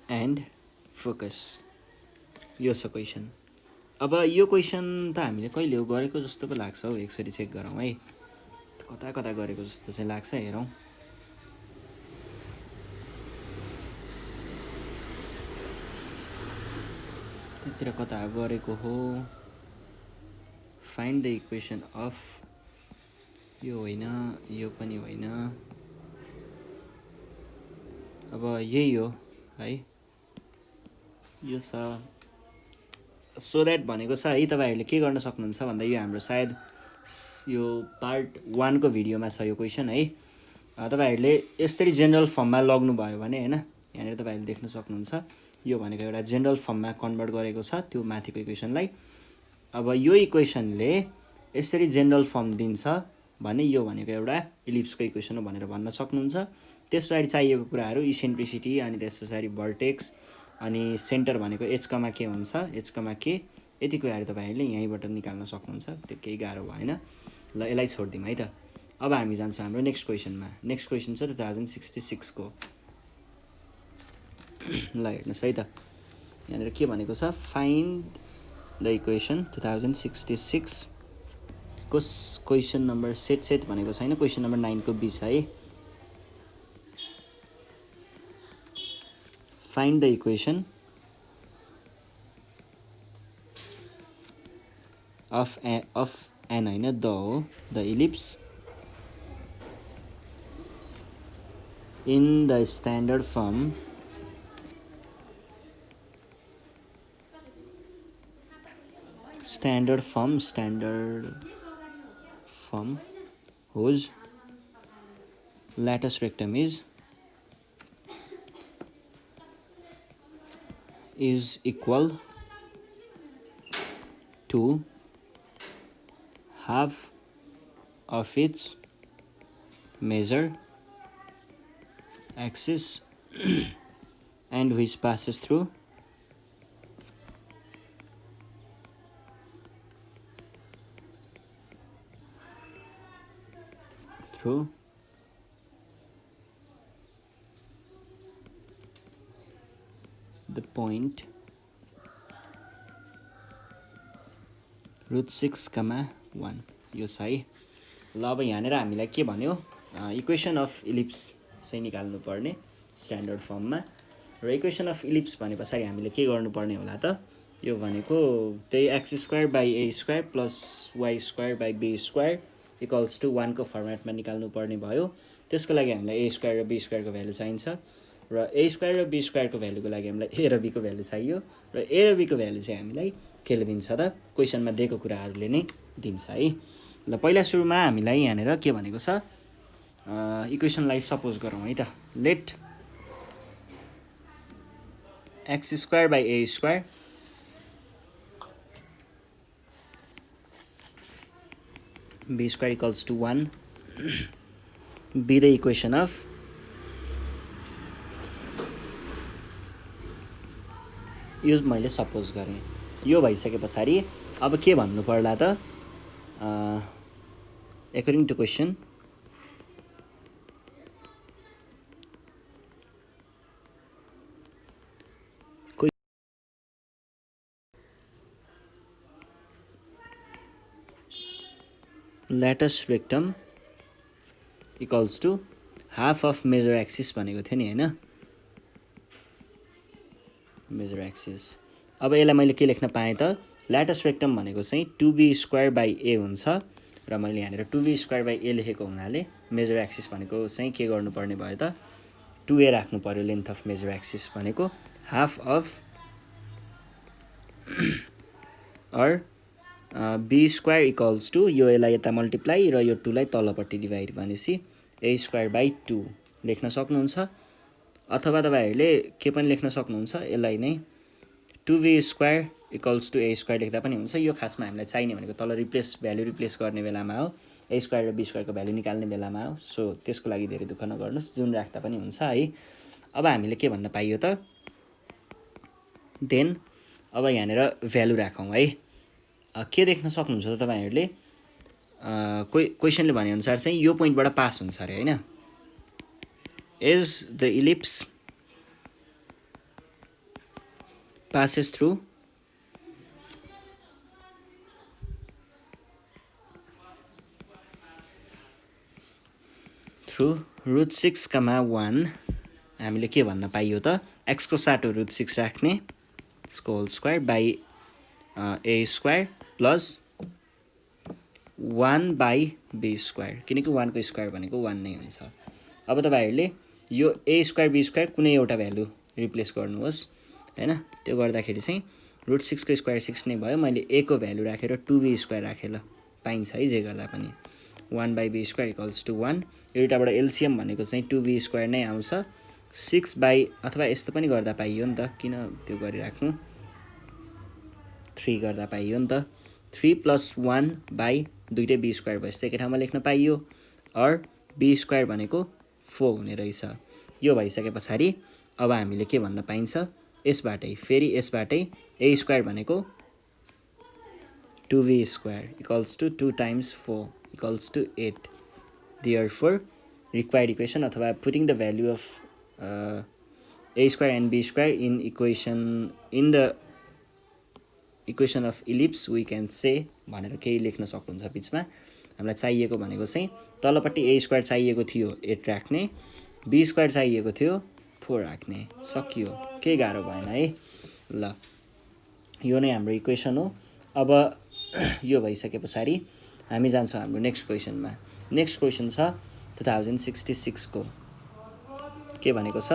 and focus। यो छ क्वेसन। अब यो क्वेसन त हामीले कहिले गरेको जस्तो पो लाग्छ हौ। एकचोटि चेक गरौँ है कता कता गरेको जस्तो चाहिँ लाग्छ। हेरौँ त्यतिर कता गरेको हो। फाइन्ड द इक्वेसन अफ यो होइन यो पनि होइन। अब यही हो है। यो छ सो दैट भनेको छ है। तपाईहरुले के गर्न सक्नुहुन्छ भन्दा यो हाम्रो सायद यो पार्ट 1 को भिडियोमा छ यो क्वेसन है। तपाईहरुले यसरी जेनरल फर्ममा लग्नु भयो भने हैन यहाँ तपाईहरुले देख्न सक्नुहुन्छ यो भनेको एउटा जेनरल फर्ममा कन्भर्ट गरेको छ त्यो माथिको इक्वेसनलाई। अब यो इक्वेसनले यसरी जेनरल फर्म दिन्छ भने यो भनेको एउटा इलिप्सको इक्वेसन हो भनेर भन्न सक्नुहुन्छ। त्यसपछि चाहिएको कुराहरु इसेन्ट्रिसिटी अनि त्यसपछि भर्टेक्स अनि सेन्टर भनेको h, k हुन्छ h, k यति कुराहरु तपाईहरुले यहीबाट निकाल्न सक्नुहुन्छ। त्यो केही गाह्रो भएन। ल यसलाई छोड्दिम है त। अब हामी जान्छौं हाम्रो नेक्स्ट क्वेसनमा। नेक्स्ट क्वेसन छ 2066 को। ल हेर्नुस् है त यहाँनिर के भनेको छ फाइन्ड द इक्वेसन 2066 को क्वेसन नम्बर सेट भनेको छैन। क्वेसन नम्बर 9 को बी छ है। Find the equation of an हैन द हो the ellipse in the standard form whose lattice rectum is equal to half of its measure axis and which passes through the point √6,1 यो छ है। ल अब यहाँनिर हामीलाई के भन्यो इक्वेसन अफ इलिप्स चाहिँ निकाल्नु पर्ने स्ट्यान्डर्ड फर्ममा। र इक्वेसन अफ इलिप्स भने पछाडि हामीले के गर्नुपर्ने होला त यो भनेको त्यही x² / a² plus y² / b² equals to 1 को फर्मेटमा निकाल्नु पर्ने भयो। त्यसको लागि हामीलाई a² र b² को भ्यालु चाहिन्छ र a² र b² को भ्यालुको लागि हामीलाई a र b को भ्यालु चाहियो र a र b को भ्यालु चाहिँ हामीलाई केले दिन्छ त क्वेसनमा दिएको कुराहरुले नै दिन्छ है। ल पहिला सुरुमा हामीलाई यहाँनिर के भनेको छ इक्वेसनलाई सपोज गरौँ है त। Let x² / a² b² equals to 1 be the equation of यो मैले सपोज गरेँ। यो भइसके पछाडि अब के भन्नु पर्ला त according to question latus rectum equals to half of major axis भनेको थियो नि हैन, मेजर एक्सिस। अब यसलाई मैले के लेख्न पाएँ त, ल्याटस रेक्टम भनेको चाहिँ 2b² a हुन्छ र मैले यहाँनिर 2b² a लेखेको हुनाले मेजर एक्सिस भनेको चाहिँ के गर्नुपर्ने भयो त 2a राख्नु पर्यो लेन्थ अफ मेजर एक्सिस भनेको हाफ अफ और b² इक्वल्स टु यो यसलाई यता मल्टिप्लाई र यो 2 लाई तलपट्टि डिभाइड भनेपछि a²/2 लेख्न सक्नुहुन्छ। अथवा तपाईहरुले के पनि लेख्न सक्नुहुन्छ, यसलाई नै 2v² इक्वल्स टु a² लेख्दा पनि हुन्छ। यो खासमा हामीलाई चाहिने भनेको तल भ्यालु रिप्लेस गर्ने बेलामा हो, a² र b² को भ्यालु निकाल्ने बेलामा हो। सो त्यसको लागि धेरै दुःख नगर्नुस्, जुन राख्दा पनि हुन्छ है। अब हामीले के भन्न पाइयो त, देन अब यहाँनिर भ्यालु राखौँ है। के देख्न सक्नुहुन्छ त तपाईहरुले, क्वेसनले भने अनुसार चाहिँ यो पोइन्टबाट पास हुन्छ अरे हैन। Is the ellipse passes through √6, 1 हामीले के भन्न पाइयो त, x को साटो √6 राख्ने यसको whole square by a² plus 1/b², किनकि 1 को स्क्वायर भनेको 1 नै हुन्छ। अब तपाईहरुले यो a² b² कुनै एउटा भ्यालु रिप्लेस गर्नुहोस् हैन। त्यो गर्दाखेरि चाहिँ √6 को स्क्वायर 6 नै भयो। मैले a को भ्यालु राखेर 2b² राखे ल, पाइन्छ है जे गर्दा पनि। 1/b² equals to 1। यो दुईटाबाट एलसीएम भनेको चाहिँ 2b² नै आउँछ। 6 अथवा यस्तो पनि गर्दा पाइयो नि त, किन त्यो गरिराख्नु, 3 गर्दा पाइयो नि त। 3 + 1 दुईटै b² भएपछि एकै ठाउँमा लेख्न पाइयो। और b² भनेको 4 हुने रहेछ। यो भइसके पछाडि अब हामीले के भन्न पाइन्छ, यसबाटै फेरि यसबाटै a² भनेको 2b² equals to 2 × 4 equals to 8। Therefore required equation अथवा putting the value of a² and b² in the equation of ellipse we can say भनेर केही लेख्न सक्नुहुन्छ बिचमा। हामीलाई चाहिएको भनेको चाहिँ तलपट्टि a² चाहिएको थियो 8 राख्ने, b² चाहिएको थियो 4 राख्ने, सकियो, केही गाह्रो भएन है। ल यो नै हाम्रो इक्वेसन हो। अब यो भइसके पछाडि हामी जान्छौँ हाम्रो नेक्स्ट क्वेसनमा। नेक्स्ट क्वेसन छ 2066 को। के भनेको छ,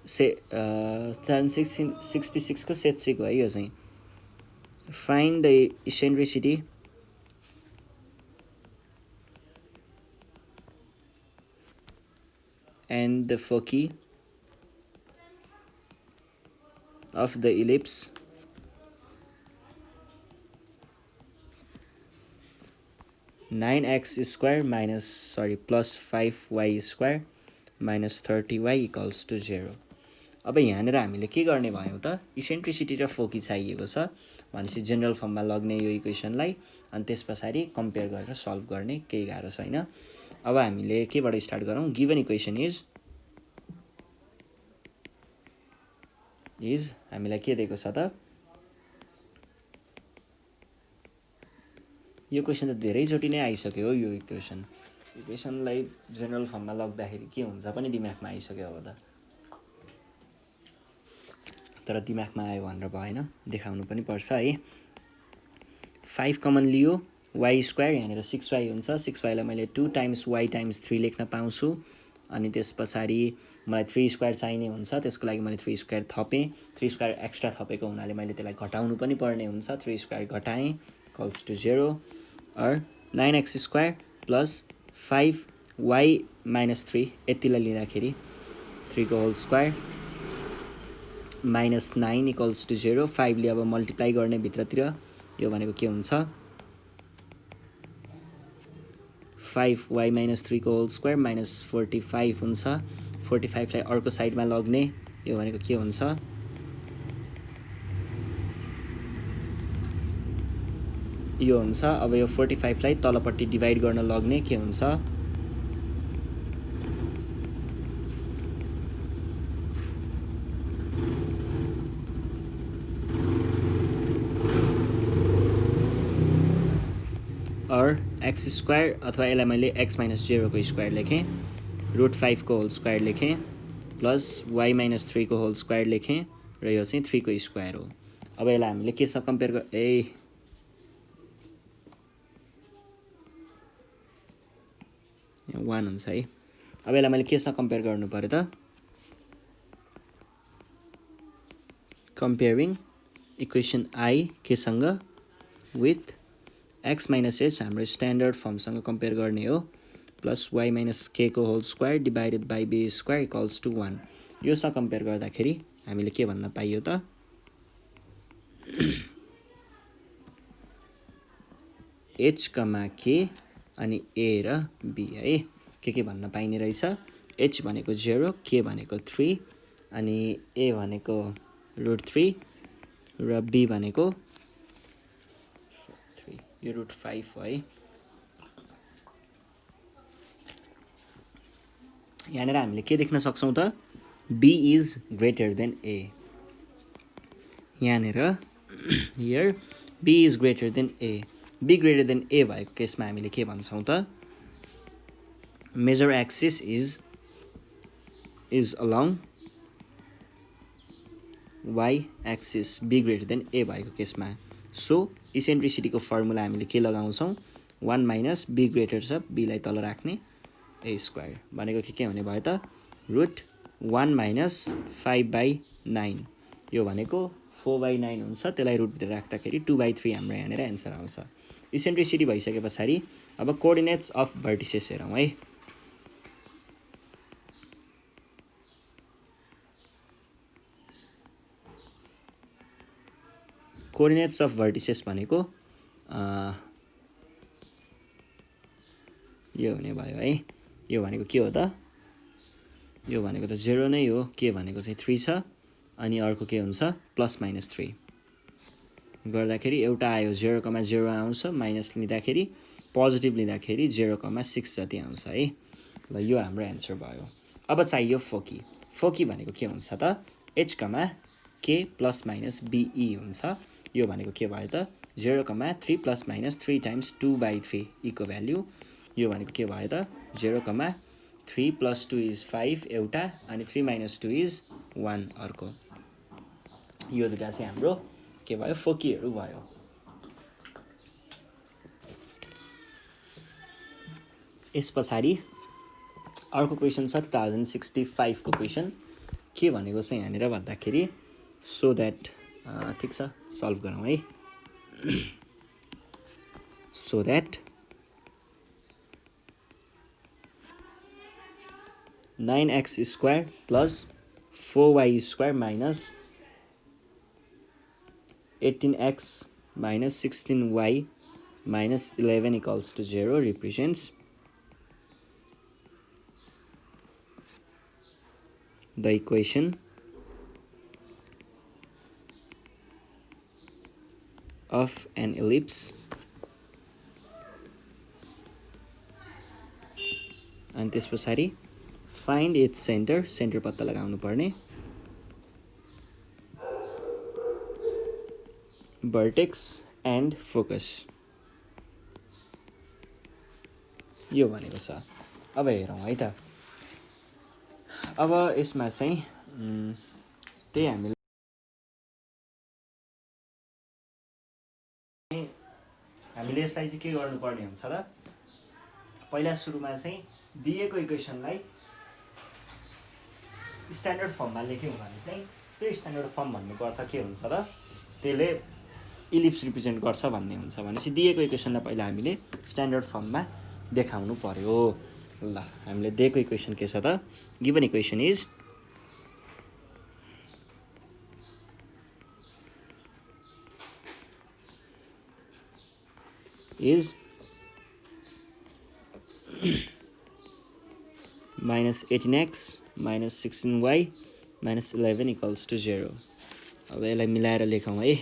2066 को सेट सी को है यो चाहिँ। Find the eccentricity and the foci of the ellipse plus 5y² minus 30y equals to 0। अब यहाँनिर हामीले के गर्ने भयो त, इसेन्ट्रिसिटी र फोकी चाहिएको छ भनेपछि जेनरल फर्ममा लग्ने यो इक्वेसनलाई, अनि त्यस पछाडि कम्पेयर गरेर सल्भ गर्ने, केही गाह्रो छैन। अब हामीले केबाट स्टार्ट गरौँ, गिभन इक्वेसन इज हामीलाई के दिएको छ त, यो क्वेसन त धेरैचोटि नै आइसक्यो हो। यो इक्वेसनलाई जेनरल फर्ममा लग्दाखेरि के हुन्छ पनि दिमागमा आइसक्यो अब त, तर दिमागमा आयो भनेर भएन, देखाउनु पनि पर्छ है। 5 कमन लियो, y² यहाँनिर 6y हुन्छ। 6y लाई मैले 2 × y × 3 लेख्न पाउँछु। अनि त्यस पछाडि मलाई 3² चाहिने हुन्छ, त्यसको लागि मैले 3² थपेँ। 3² एक्स्ट्रा थपेको हुनाले मैले त्यसलाई घटाउनु पनि पर्ने हुन्छ। 3² घटाएँ इक्वल्स टु 0। और 9x² प्लस 5y - 3 यतिलाई लिँदाखेरि 3 को whole square minus 9 equals to 0। 5 ले अब मल्टिप्लाई गर्ने भित्रतिर, यो भनेको के हुन्छ 5y माइनस 3 को होल स्क्वायर माइनस 45 हुन्छ 45 लाई अर्को साइडमा लग्ने यो भनेको के हुन्छ यो हुन्छ अब यो 45 लाई तलपट्टि डिभाइड गर्न लग्ने के हुन्छ और एक्स स्क्वायर अथवा यसलाई मैले x माइनस 0 को स्क्वायर लेखेँ √5 को होल स्क्वायर लेखेँ प्लस y माइनस 3 को होल स्क्वायर लेखेँ र यो चाहिँ 3 को स्क्वायर हो अब यसलाई हामीले केसँग कम्पेयर यहाँ 1 हुन्छ है अब यसलाई मैले केसँग कम्पेयर गर्नु पर्यो त कम्पेयरिङ इक्वेसन I केसँग विथ x माइनस h हाम्रो स्ट्यान्डर्ड फर्मसँग कम्पेयर गर्ने हो प्लस y माइनस k को whole square divided by b square equals to 1 योसँग कम्पेयर गर्दाखेरि हामीले के भन्न पाइयो त h k अनि a र b है के भन्न पाइने रहेछ h भनेको 0 k भनेको 3 अनि a भनेको √3 र b भनेको यो √5 हो है यहाँनिर हामीले के देख्न सक्छौं त b is greater then a यहाँनिर here b is greater then a b greater than a भएको केसमा हामीले के भन्छौं त major axis is along y axis b greater than a भएको केसमा सो इसेन्ट्रिसिटीको फर्मुला हामीले के लगाउँछौं 1 माइनस b ग्रेटर छ b लाई तल राख्ने a स्क्वायर भनेको के हुने भयो त √1 माइनस 5/9 यो भनेको 4/9 हुन्छ त्यसलाई रुट भित्र राख्दाखेरि 2/3 हाम्रो यहाँनिर आन्सर आउँछ इसेन्ट्रिसिटी भइसकेपछि अब कोअर्डिनेट्स अफ भर्टिसेस हेरौँ है कोअर्डिनेट्स अफ भर्टिसेस भनेको यो हुने भयो है यो भनेको के हो त यो भनेको त 0 नै हो के भनेको चाहिँ 3 छ अनि अर्को के हुन्छ प्लस माइनस 3 गर्दाखेरि एउटा आयो 0,0 आउँछ माइनस लिँदाखेरि पोजिटिभ लिँदाखेरि 0,6 जति आउँछ है ल यो हाम्रो आन्सर भयो अब चाहियो फोकी भनेको के हुन्छ त h, k plus minus be हुन्छ यो भनेको के भयो त 0,3 प्लस माइनस 3 टाइम्स 2/3 e को भ्यालु यो भनेको के भयो त 0,3 प्लस 2 इज 5 एउटा अनि 3 माइनस 2 इज 1 अर्को यो दुटा चाहिँ हाम्रो के भयो फोकीहरु भयो यसपछि अर्को क्वेशन छ 2065 को क्वेशन के भनेको चाहिँ यहाँनिर भन्दाखेरि सो दैट ठीक छ सल्भ गरौँ है so that 9x square plus 4y square minus 18x minus 16y minus 11 equals to 0 represents the equation of an ellipse and त्यसपछि find its center पत्ता लगाउनु पर्ने vertex and focus यो भनेको छ अब हेरौँ है त अब यसमा चाहिँ त्यही हामीले यसलाई चाहिँ के गर्नुपर्ने हुन्छ र पहिला सुरुमा चाहिँ दिएको इक्वेसनलाई स्ट्यान्डर्ड फर्ममा लेख्यौं भने चाहिँ त्यो स्ट्यान्डर्ड फर्म भन्नुको अर्थ के हुन्छ र त्यसले इलिप्स रिप्रेजेन्ट गर्छ भन्ने हुन्छ भनेपछि दिएको इक्वेसनलाई पहिला हामीले स्ट्यान्डर्ड फर्ममा देखाउनु पर्यो ल हामीले दिएको इक्वेसन के छ त given equation is minus 18x minus 16y minus 11 equals to 0। अब यसलाई मिलाएर लेखौँ है।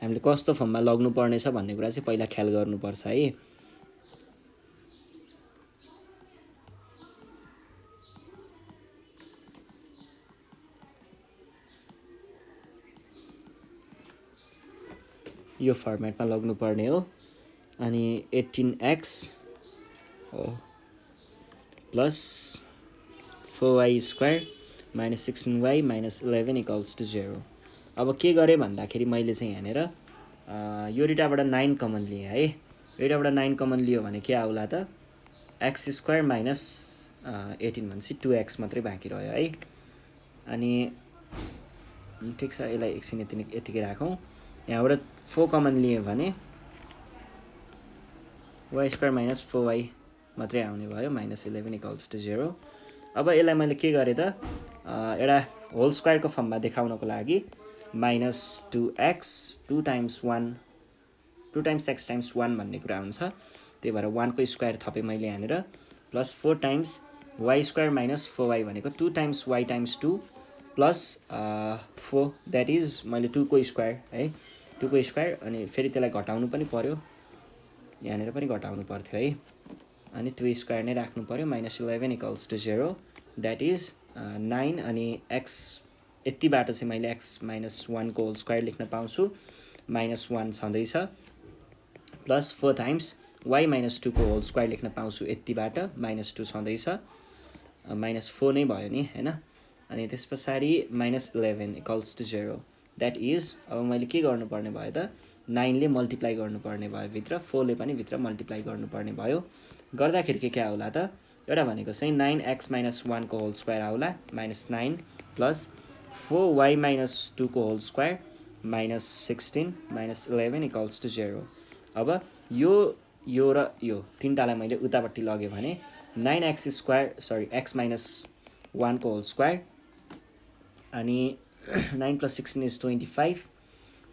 हामीले कस्तो फर्ममा लग्नु पर्नेछ भन्ने कुरा चाहिँ पहिला ख्याल गर्नुपर्छ है। यो फर्मेटमा लग्नु पर्ने हो। अनि 18x हो plus 4y square minus 16y minus 11 equals to 0। अब के गरेँ भन्दाखेरि मैले चाहिँ यहाँनिर यो दुईटाबाट 9 कमन लिएँ है। यो दुईटाबाट 9 कमन लियो भने के आउला त x स्क्वायर माइनस 18 भनेपछि 2x मात्रै बाँकी रह्यो है। अनि ठिक छ, यसलाई एकछिन यतिकै राखौँ। यहाँबाट 4 कमन लिए भने y स्क्वायर माइनस 4y मात्रै आउने भयो माइनस 11 इक्वल्स टु 0। अब यसलाई मैले के गरेँ त एउटा होल स्क्वायरको फर्ममा देखाउनको लागि minus 2x 2 times 1 2 times x times 1 भन्ने कुरा हुन्छ। त्यही भएर 1 को स्क्वायर थपेँ मैले यहाँनिर plus 4 times y square minus 4y भनेको 2 times y times 2 plus 4 that is मैले 2 को स्क्वायर है 2 को स्क्वायर अनि फेरि त्यसलाई घटाउनु पनि पर्यो, यहाँनिर पनि घटाउनु पर्थ्यो है। अनि 2 स्क्वायर नै राख्नु पर्यो minus 11 equals to 0 that is 9 अनि x यतिबाट चाहिँ मैले x माइनस 1 को होल स्क्वायर लेख्न पाउँछु माइनस 1 छँदैछ प्लस 4 टाइम्स y माइनस 2 को होल स्क्वायर लेख्न पाउँछु यतिबाट माइनस 2 छँदैछ माइनस 4 नै भयो नि हैन। अनि त्यस पछाडि minus 11 equals to 0 that is अब मैले के गर्नुपर्ने भयो त 9 ले मल्टिप्लाई गर्नुपर्ने भयो भित्र, 4 ले पनि भित्र मल्टिप्लाई गर्नुपर्ने भयो। गर्दाखेरि के आउला त एउटा भनेको चाहिँ 9x माइनस 1 को होल स्क्वायर आउला माइनस 9 प्लस 4y माइनस 2 को whole square minus 16 minus 11 equals to 0। अब यो र यो तिनटालाई मैले उतापट्टि लगे भने 9x square sorry x minus 1 को होल स्क्वायर अनि 9 प्लस 16 इज 25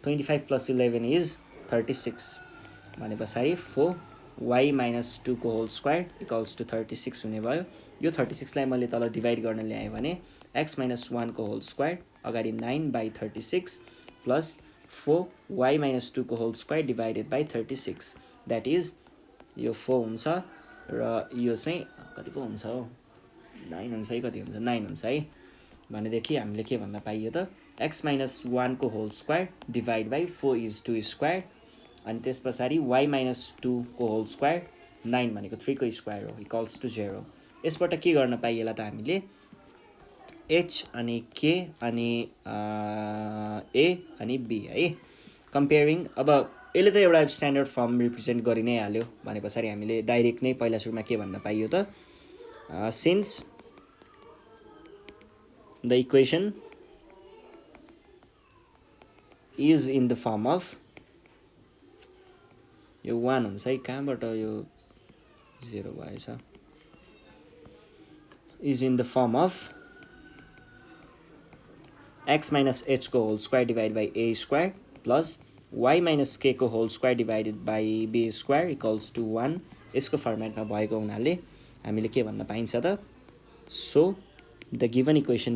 25 प्लस 11 इज 36 भने पछाडि 4y माइनस 2 को होल स्क्वायर इक्वल्स टु 36 हुने भयो। यो 36 लाई मैले तल डिभाइड गर्न ल्याएँ भने x माइनस 1 को होल स्क्वायर अगाडि 9/36 प्लस 4y माइनस 2 को whole square divided by 36 that is यो 4 हुन्छ र यो चाहिँ कति पो हुन्छ हो 9 हुन्छ है कति हुन्छ 9 हुन्छ है। भनेदेखि हामीले के भन्न पाइयो त x माइनस 1 को whole square divide by 4 is 2 square अनि त्यस पछाडि y माइनस 2 को होल स्क्वायर 9 भनेको 3 को स्क्वायर हो इक्वल्स टु 0। यसबाट के गर्न पाइएला त हामीले h अनि k अनि a अनि b है कम्पेयरिङ। अब यसले त एउटा स्ट्यान्डर्ड फर्म रिप्रेजेन्ट गरि नै हाल्यो भने पछाडि हामीले डाइरेक्ट नै पहिला सुरुमा के भन्न पाइयो त since the equation is in the form of यो 1 हुन्छ है कहाँबाट यो 0 भएछ is in the form of x minus h को whole square divide by a square plus y minus k को whole square divided by b square equals to 1 यसको फर्मेटमा भएको हुनाले हामीले के भन्न पाइन्छ त so the given equation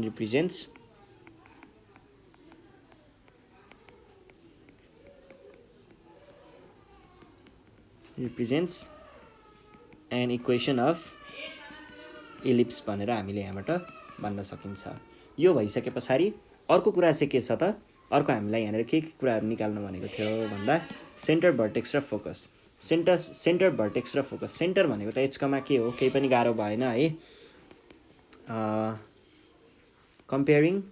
represents an equation of ellipse भनेर हामीले यहाँबाट भन्न सकिन्छ। यो भइसके पछाडि अर्को कुरा चाहिँ के छ त अर्को हामीलाई यहाँनिर के कुराहरू निकाल्नु भनेको थियो भन्दा सेन्टर भर्टेक्स र फोकस। सेन्टर भर्टेक्स र फोकस सेन्टर भनेको त एचकमा के हो केही पनि गाह्रो भएन है। कम्पेयरिङ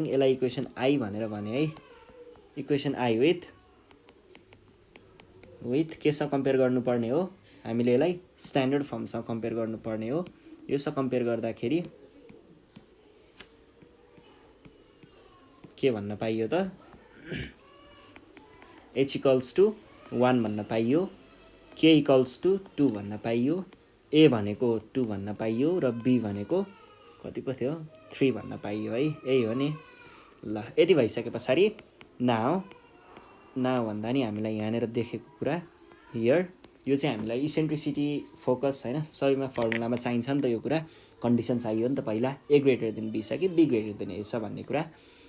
यसलाई इक्वेसन आई भनेर भने है इक्वेसन आई विथ केसँग कम्पेयर गर्नुपर्ने हो हामीले यसलाई स्ट्यान्डर्ड फर्मसँग कम्पेयर गर्नुपर्ने हो। योसँग कम्पेयर गर्दाखेरि के भन्न पाइयो त h इक्वल्स टु 1 भन्न पाइयो k इक्वल्स टु 2 भन्न पाइयो a भनेको 2 भन्न पाइयो र b भनेको कति पो थियो 3 भन्न पाइयो है। यही हो नि। ल यति भइसके पछाडि नाउ भन्दा नि हामीलाई यहाँनिर देखेको कुरा हियर यो चाहिँ हामीलाई इसेन्ट्रिसिटी फोकस हैन सबैमा फर्मुलामा चाहिन्छ नि त यो कुरा कन्डिसन चाहियो नि त पहिला ए ग्रेटर देन बी छ कि बी ग्रेटर देन ए छ भन्ने कुरा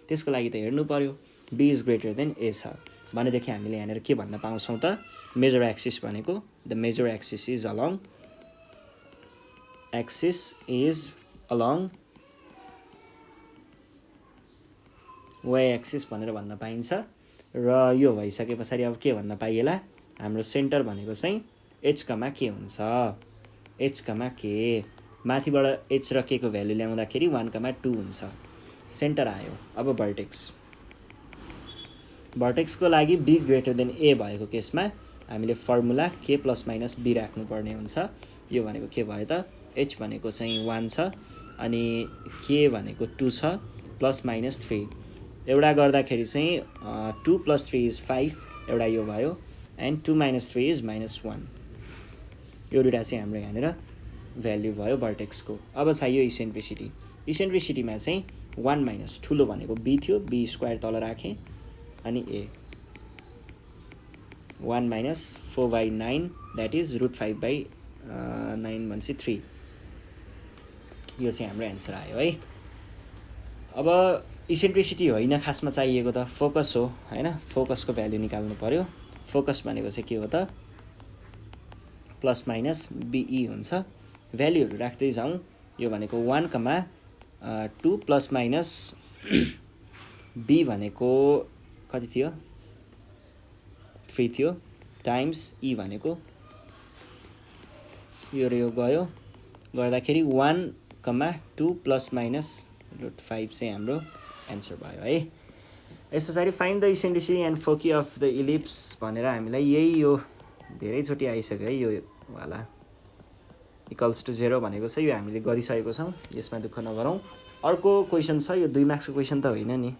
त्यसको लागि त हेर्नु पर्यो b is greater than a छ भनेदेखि हामीले यहाँनिर के भन्न पाउँछौँ त मेजर एक्सिस भनेको the major axis is along y axis भनेर भन्न पाइन्छ र यो भइसके पछाडि अब के भन्न पाइएला हाम्रो सेन्टर भनेको चाहिँ h, के हुन्छ h, के माथिबाट h र k को भ्यालु ल्याउँदाखेरि 1,2 हुन्छ सेन्टर आयो अब भर्टेक्सको लागि b ग्रेटर देन a भएको केसमा हामीले formula k plus minus b राख्नुपर्ने हुन्छ यो भनेको के भयो त h भनेको चाहिँ 1 छ अनि k भनेको 2 छ प्लस माइनस 3 एउटा गर्दाखेरि चाहिँ 2 + 3 = 5 एउटा यो भयो एन्ड 2 - 3 = -1 यो दुईटा चाहिँ हाम्रो यहाँनिर भ्याल्यु भयो भर्टेक्सको अब चाहियो इसेन्ट्रिसिटीमा चाहिँ 1 - ठुलो भनेको b थियो b स्क्वायर तल राखेँ अनि a 1 - 4/9 द्याट इज √5/9 भनेपछि 3 यो चाहिँ हाम्रो एन्सर आयो है अब इसेन्ट्रिसिटी होइन खासमा चाहिएको त फोकस हो हैन फोकसको भ्यालु निकाल्नु पर्यो फोकस भनेको चाहिँ के हो त प्लस माइनस BE हुन्छ भ्यालुहरू राख्दै जाउँ यो भनेको 1,2 प्लस माइनस B भनेको कति थियो 3 थियो टाइम्स E भनेको यो र यो गयो गर्दाखेरि 1,2 प्लस माइनस √5 चाहिँ हाम्रो एन्सर भयो है यस पछाडि find the eccentricity and foci of the ellipse भनेर हामीलाई यही यो धेरैचोटि आइसक्यो है यो वाला = 0 भनेको छ यो हामीले गरिसकेको छौँ यसमा दुःख नगरौँ अर्को क्वेसन छ यो 2 मार्क्सको क्वेसन त होइन नि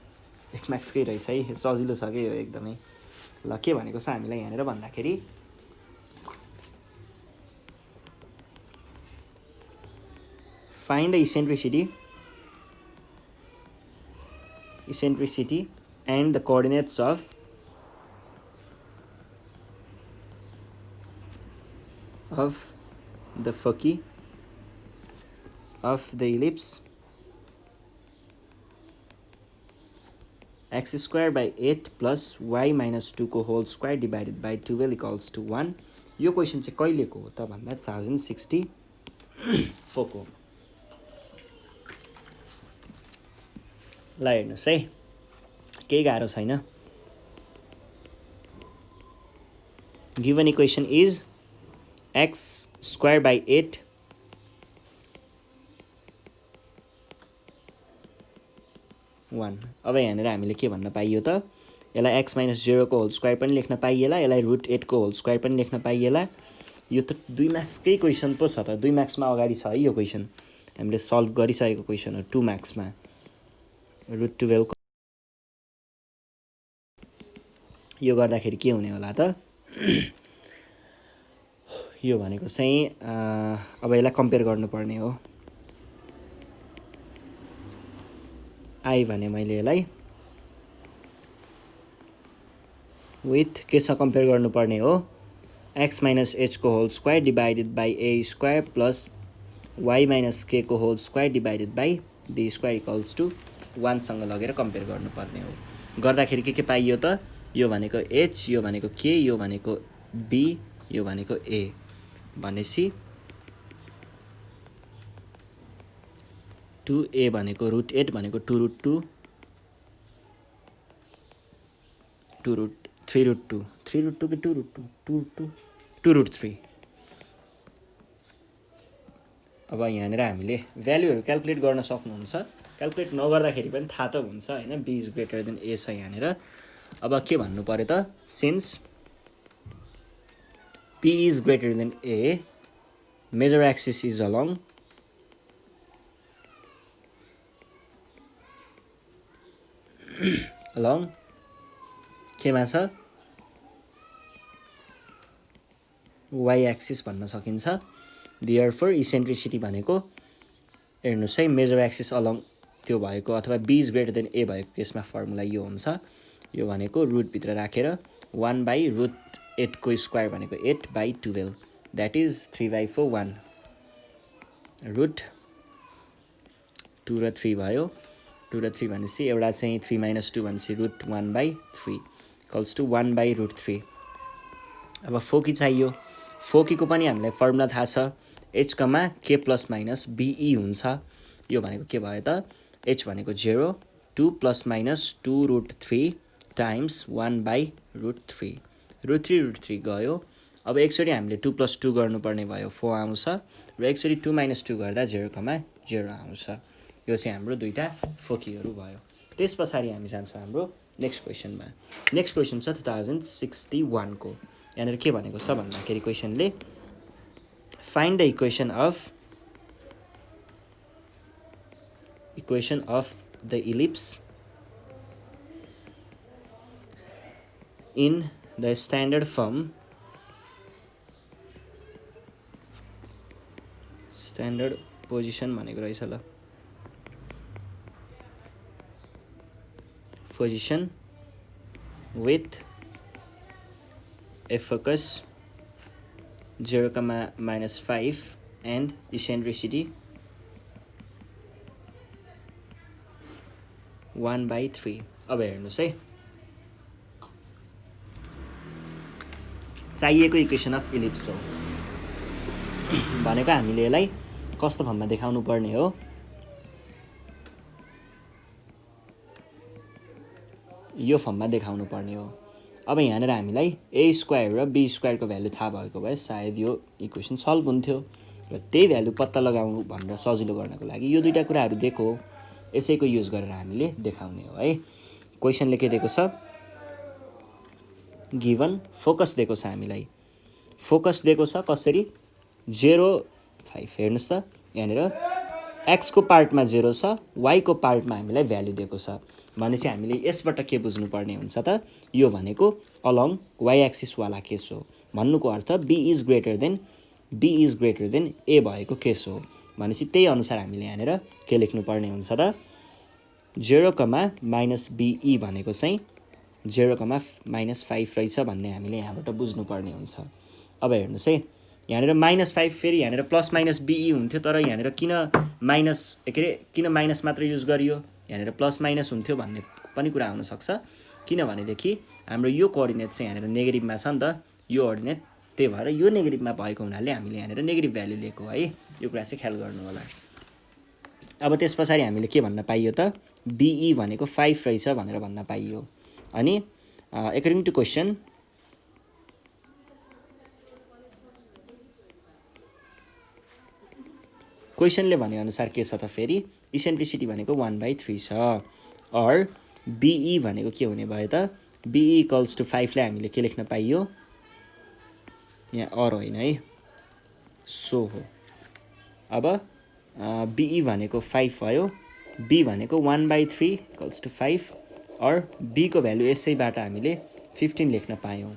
1 मार्क्सकै रहेछ है सजिलो छ कि यो एकदमै ल के भनेको छ हामीलाई यहाँनिर भन्दाखेरि find the eccentricity and the coordinates of the foci of the ellipse x² / 8 plus y - 2 को होल स्क्वायर डिभाइडेड बाई 12 = 1 यो क्वेसन चाहिँ कहिलेको हो त भन्दा 1064 को ल हेर्नुहोस् है केही गाह्रो छैन गिभन इक्वेसन इज x² / 8 1 अब यहाँनिर हामीले के भन्न पाइयो त यसलाई x - 0 को होल स्क्वायर पनि लेख्न पाइएला यसलाई √8 को होल स्क्वायर पनि लेख्न पाइएला यो त 2 मार्क्सकै क्वेसन पो छ त 2 मार्क्समा अगाडि छ है यो क्वेसन हामीले सल्भ गरिसकेको क्वेसन हो 2 मार्क्समा √12 यो गर्दाखेरि के हुने होला त यो भनेको चाहिँ अब यसलाई कम्पेयर गर्नुपर्ने हो आई भने मैले यसलाई विथ केसँग कम्पेयर गर्नुपर्ने हो x - h को whole square divided by a² plus y - k को whole square divided by b² = 1 सँग लगेर कम्पेयर गर्नुपर्ने हो गर्दाखेरि के पाइयो त यो भनेको h यो भनेको k यो भनेको b यो भनेको a भनेसी 2a भनेको √8 भनेको 2√2 3√2 3√2 कि 2√2 2√3 अब यहाँनिर हामीले भ्यालुहरू क्याल्कुलेट गर्न सक्नुहुन्छ क्याल्कुलेट नगर्दाखेरि पनि थाहा त हुन्छ हैन b is greater then a छ यहाँनिर अब के भन्नु पर्यो त since p is greater then a major axis is along केमा छ y एक्सिस भन्न सकिन्छ देयरफोर इसेन्ट्रिसिटी भनेको हेर्नुस् है मेजर एक्सिस अलोङ त्यो भएको अथवा b is greater then a भएको केसमा फर्मुला यो हुन्छ यो भनेको रुट भित्र राखेर 1/√8 को स्क्वायर भनेको 8/12 द्याट इज 3/4 1 रुट 2 र 3 भयो 2 र 3 भनेपछि एउटा चाहिँ 3 - 2 भनेपछि रुट 1/3 इक्वल्स टु 1/√3 अब फोकी चाहियो फोकीको पनि हामीलाई फर्मुला थाहा छ h comma k plus minus be हुन्छ यो भनेको के भयो त h भनेको 0 2 प्लस माइनस 2√3 टाइम्स 1/√3 √3 गयो अब एकचोटि हामीले 2 + 2 गर्नुपर्ने भयो 4 आउँछ र एकचोटि 2 - 2 गर्दा 0,0 आउँछ यो चाहिँ हाम्रो दुईटा फोकीहरू भयो त्यस पछाडि हामी जान्छौँ हाम्रो नेक्स्ट क्वेसनमा नेक्स्ट क्वेसन छ 2061 को यहाँनिर के भनेको छ भन्दाखेरि क्वेसनले find the equation of the ellipse in the standard form standard position भनेको रहेछ ल position with a focus 0,-5 and eccentricity 1/3 अब हेर्नुहोस् है चाहिएको इक्वेसन अफ इलिप्स हो भनेको हामीले यसलाई कस्तो फर्ममा देखाउनु पर्ने हो यो फर्ममा देखाउनु पर्ने हो अब यहाँनिर हामीलाई a स्क्वायर र b स्क्वायरको भ्यालु थाहा भएको भए सायद यो इक्वेसन सल्भ हुन्थ्यो र त्यही भ्यालु पत्ता लगाउनु भनेर सजिलो गर्नको लागि यो दुईटा कुराहरू दिएको यसैको युज गरेर हामीले देखाउने हो है क्वेसनले के दिएको छ गिभन फोकस दिएको छ हामीलाई फोकस दिएको छ कसरी 0,5 हेर्नुहोस् त यहाँनिर x को पार्टमा 0 छ y को पार्टमा हामीलाई भ्यालु दिएको छ भनेपछि हामीले यसबाट के बुझ्नुपर्ने हुन्छ त यो भनेको अलोङ y एक्सिस वाला केस हो भन्नुको अर्थ b is greater then a भएको केस हो भनेपछि त्यही अनुसार हामीले यहाँनिर के लेख्नुपर्ने हुन्छ त 0,-be भनेको चाहिँ 0,-5 रहेछ भन्ने हामीले यहाँबाट बुझ्नुपर्ने हुन्छ अब हेर्नुहोस् है यहाँनिर -5 फेरि यहाँनिर प्लस माइनस be हुन्थ्यो तर यहाँनिर किन माइनस मात्र युज गरियो यहाँनिर प्लस माइनस हुन्थ्यो भन्ने पनि कुरा हुन सक्छ किनभनेदेखि हाम्रो यो कोअर्डिनेट चाहिँ यहाँनिर नेगेटिभमा छ नि त यो अर्डिनेट त्यही भएर यो नेगेटिभमा भएको हुनाले हामीले यहाँनिर नेगेटिभ भ्यालु लिएको है यो कुरा चाहिँ ख्याल गर्नु होला अब त्यस पछाडि हामीले के भन्न पाइयो त be भनेको 5 रहेछ भनेर भन्न पाइयो अनि एकर्डिङ टु क्वेसन क्वेसनले भने अनुसार के छ त फेरि इसेन्ट्रिसिटी भनेको 1/3 छ और be भनेको के हुने भयो त be इक्वल्स टु 5 लाई हामीले के लेख्न पाइयो यहाँ और होइन है सो हो अब be भनेको 5 भयो b भनेको 1/3 इक्वल्स टु 5 और b को भ्यालु यसैबाट हामीले 15 लेख्न पायौँ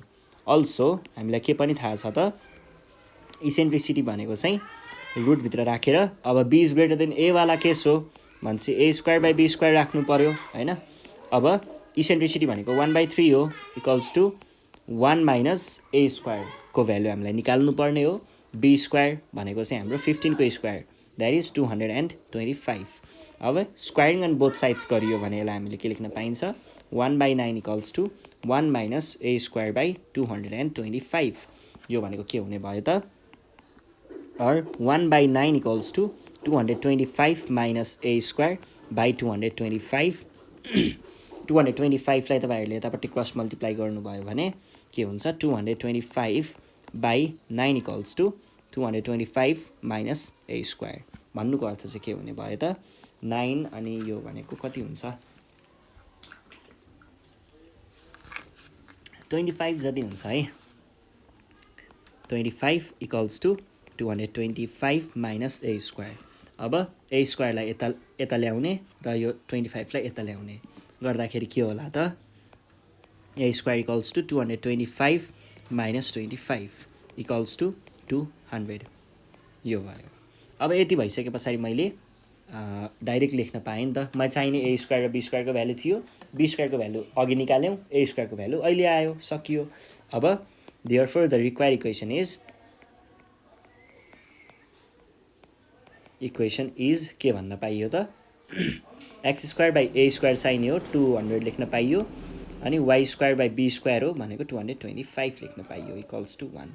अल्सो हामीलाई के पनि थाहा छ त इसेन्ट्रिसिटी भनेको चाहिँ रुटभित्र राखेर अब b is greater then a वाला केस हो भनेपछि a square by b square राख्नु पर्यो हैन अब इसेन्ट्रिसिटी भनेको 1/3 हो equals to 1 minus a square को भ्यालु हामीलाई निकाल्नु पर्ने हो b स्क्वायर भनेको चाहिँ हाम्रो 15 को स्क्वायर द्याट इज 225 अब स्क्वायरिङ अन बोथ साइड्स गरियो भने यसलाई हामीले के लेख्न पाइन्छ 1/9 equals to 1 minus a square by 225 यो भनेको के हुने भयो त और 1/9 equals to 225 minus a square by 225 225 लाई तपाईहरुले यतापट्टि क्रस मल्टिप्लाई गर्नुभयो भने के हुन्छ 225 by 9 equals to 225 minus a square भन्नुको अर्थ चाहिँ के हुने भयो त 9 अनि यो भनेको कति हुन्छ 25 जति हुन्छ है 25 equals to 225 minus a square अब a स्क्वायरलाई यता ल्याउने र यो 25 लाई यता ल्याउने गर्दाखेरि के होला त a square equals to 225 minus 25 equals to 200 यो भयो अब यति भइसके पछाडि मैले डाइरेक्ट लेख्न पाएँ नि त। मलाई चाहिने ए स्क्वायर र बी स्क्वायरको भ्यालु थियो, बी स्क्वायरको भ्यालु अघि निकाल्यौँ, ए स्क्वायरको भ्यालु अहिले आयो, सकियो। अब therefore the required equation is के भन्न पाइयो त x square by A square चाहिने हो 200 लेख्न पाइयो, अनि y square by be square हो भनेको 225 लेख्न पाइयो इक्वल्स टु 1।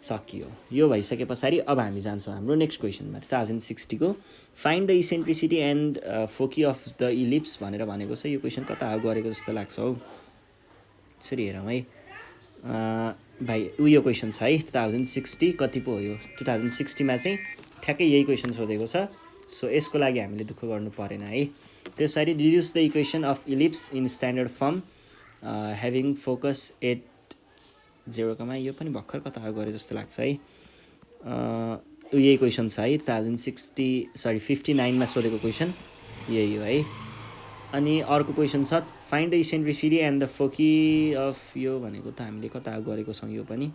सकियो। यो भइसके पछाडि अब हामी जान्छौँ हाम्रो नेक्स्ट क्वेसनमा 2060 को find the eccentricity and foci of the ellipse भनेर भनेको छ। यो क्वेसन कता गरेको जस्तो लाग्छ हौ, यसरी हेरौँ है भाइ। उयो क्वेसन छ है 2060 कति पो हो यो 2060मा चाहिँ ठ्याक्कै यही क्वेसन सोधेको छ। सो यसको लागि हामीले दुःख गर्नु परेन है। त्यसरी deduce the equation of ellipse in standard form having focus at 0, यो पनि भर्खर कता गरे जस्तो लाग्छ है। यही क्वेसन छ है 59मा सोधेको क्वेसन यही हो है। अनि अर्को क्वेसन छ find the eccentricity and the foci of, यो भनेको त हामीले कता गरेको छौँ, यो पनि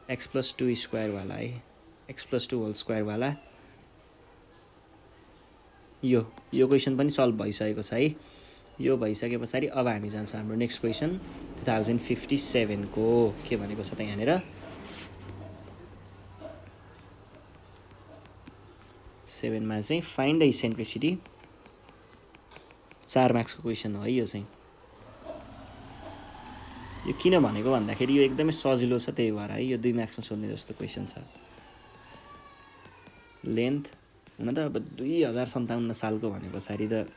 x+2 स्क्वायरवाला है, x+2 होल स्क्वायरवाला यो क्वेसन पनि सल्भ भइसकेको छ है। यो भइसके पछाडि अब हामी जान्छौँ हाम्रो नेक्स्ट क्वेसन 2057 को के भनेको छ त यहाँनिर 7मा चाहिँ फाइन्ड द इसेन्ट्रिसिटी, 4 मार्क्सको क्वेसन हो है यो चाहिँ। यो किन भनेको भन्दाखेरि यो एकदमै सजिलो छ, त्यही भएर है यो 2 मार्क्समा सोध्ने जस्तो क्वेसन छ। लेन्थ हुन त अब 2057 सालको भने पछाडि त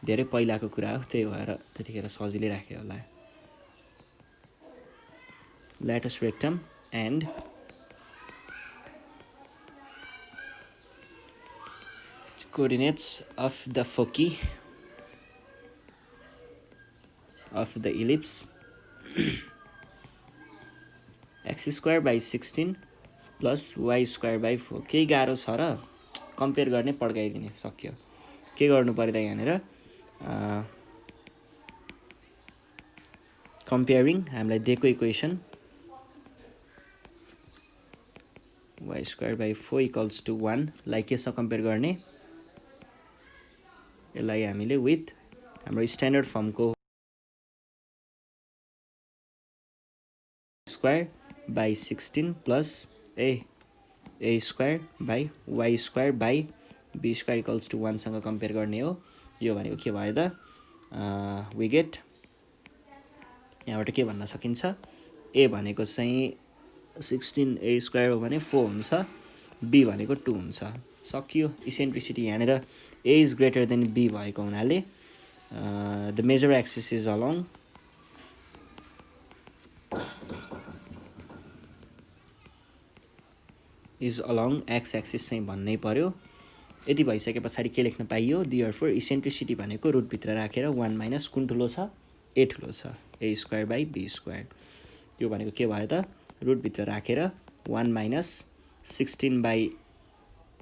धेरै पहिलाको कुरा हो, त्यही भएर त्यतिखेर सजिलै राख्यो होला। Latus rectum and coordinates of the foci of the ellipse x square by 16 plus Y square by 4। केही गाह्रो छ र कम्पेयर गर्ने पड्काइदिने, सक्यो। के गर्नु पर्यो त यहाँनिर कम्पेयरिङ हामीलाई दिएको equation y square by 4 equals to 1 लाई केसँग कम्पेयर गर्ने, यसलाई हामीले विथ हाम्रो स्ट्यान्डर्ड फर्मको square by 16 plus a square by y square by be square equals to 1 सँग कम्पेयर गर्ने हो। यो भनेको के भयो त वी गेट, यहाँबाट के भन्न सकिन्छ, ए भनेको चाहिँ 16 ए स्क्वायर हो भने 4 हुन्छ, बी भनेको 2 हुन्छ, सकियो। इसेन्ट्रिसिटी यहाँनिर a is greater than b भएको हुनाले the major axis is along x axis चाहिँ भन्नै पर्यो। यति भइसके पछाडि के लेख्न पाइयो, देयरफोर इसेन्ट्रिसिटी भनेको रुटभित्र राखेर 1 माइनस कुन ठुलो छ, ए ठुलो छ, ए स्क्वायर बाई बी स्क्वायर। यो भनेको के भयो त रुटभित्र राखेर 1 माइनस 16 बाई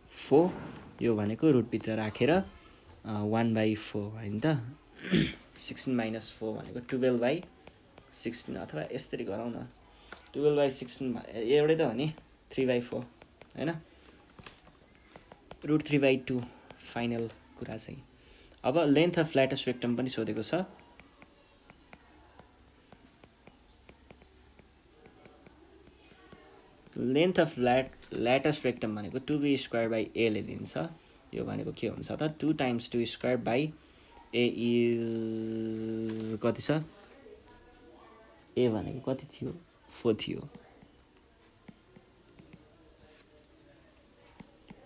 4, यो भनेको रुटभित्र राखेर 1 बाई 4 भयो नि त। 16 माइनस 4 भनेको 12 बाई 16, अथवा यसरी गरौँ न 12 बाई 16 एउटै त हो नि 3 बाई 4 होइन, रुट 3 बाई 2 फाइनल कुरा चाहिँ। अब लेन्थ अफ ल्याटस रेक्टम पनि सोधेको छ। लेन्थ अफ ल्याटस रेक्टम भनेको 2b स्क्वायर बाई एले दिन्छ। यो भनेको के हुन्छ त 2 times 2 square by A is कति छ, ए भनेको कति थियो 4 थियो,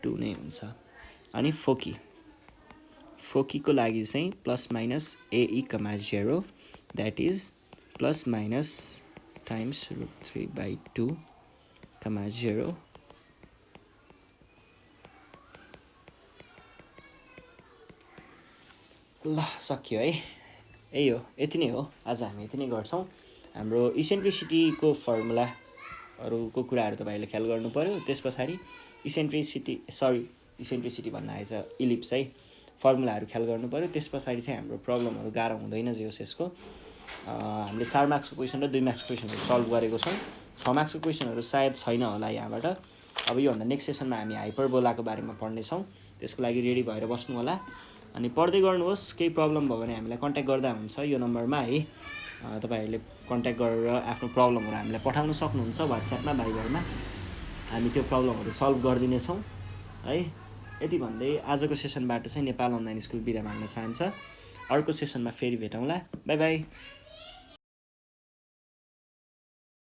2 नै हुन्छ। अनि फोकीको लागि चाहिँ plus minus a comma 0 that is plus minus times root 3 by 2 comma 0 ल सकियो है। यही हो, यति नै हो, आज हामी यति नै गर्छौँ। हाम्रो इसेन्ट्रिसिटीको फर्मुलाहरूको कुराहरू तपाईँहरूले ख्याल गर्नु पर्यो। त्यस पछाडि इसेन्ट्रिसिटी भन्न आएछ इलिप्स है, फर्मुलाहरू ख्याल गर्नु पर्यो। त्यस पछाडि चाहिँ हाम्रो प्रब्लमहरू गाह्रो हुँदैन यसको। हामीले 4 मार्क्सको क्वेसन र 2 मार्क्सको क्वेसनहरू सल्भ गरेको छौँ। 6 मार्क्सको क्वेसनहरू सायद छैन होला यहाँबाट। अब योभन्दा नेक्स्ट सेसनमा हामी हाइपरबोलाको बारेमा पढ्नेछौँ। त्यसको लागि रेडी भएर बस्नु होला अनि पढ्दै गर्नुहोस्। केही प्रब्लम भयो भने हामीलाई कन्ट्याक्ट गर्दा हुन्छ यो नम्बरमा है। तपाईँहरूले कन्ट्याक्ट गरेर आफ्नो प्रब्लमहरू हामीलाई पठाउन सक्नुहुन्छ व्हाट्सएपमा भाइबरमा, हामी त्यो प्रब्लमहरू सल्भ गरिदिनेछौँ है। यति भन्दै आजको सेसनबाट चाहिँ नेपाल अनलाइन स्कुल बिदा माग्न चाहन्छ। अर्को सेसनमा फेरि भेटौँला। By by.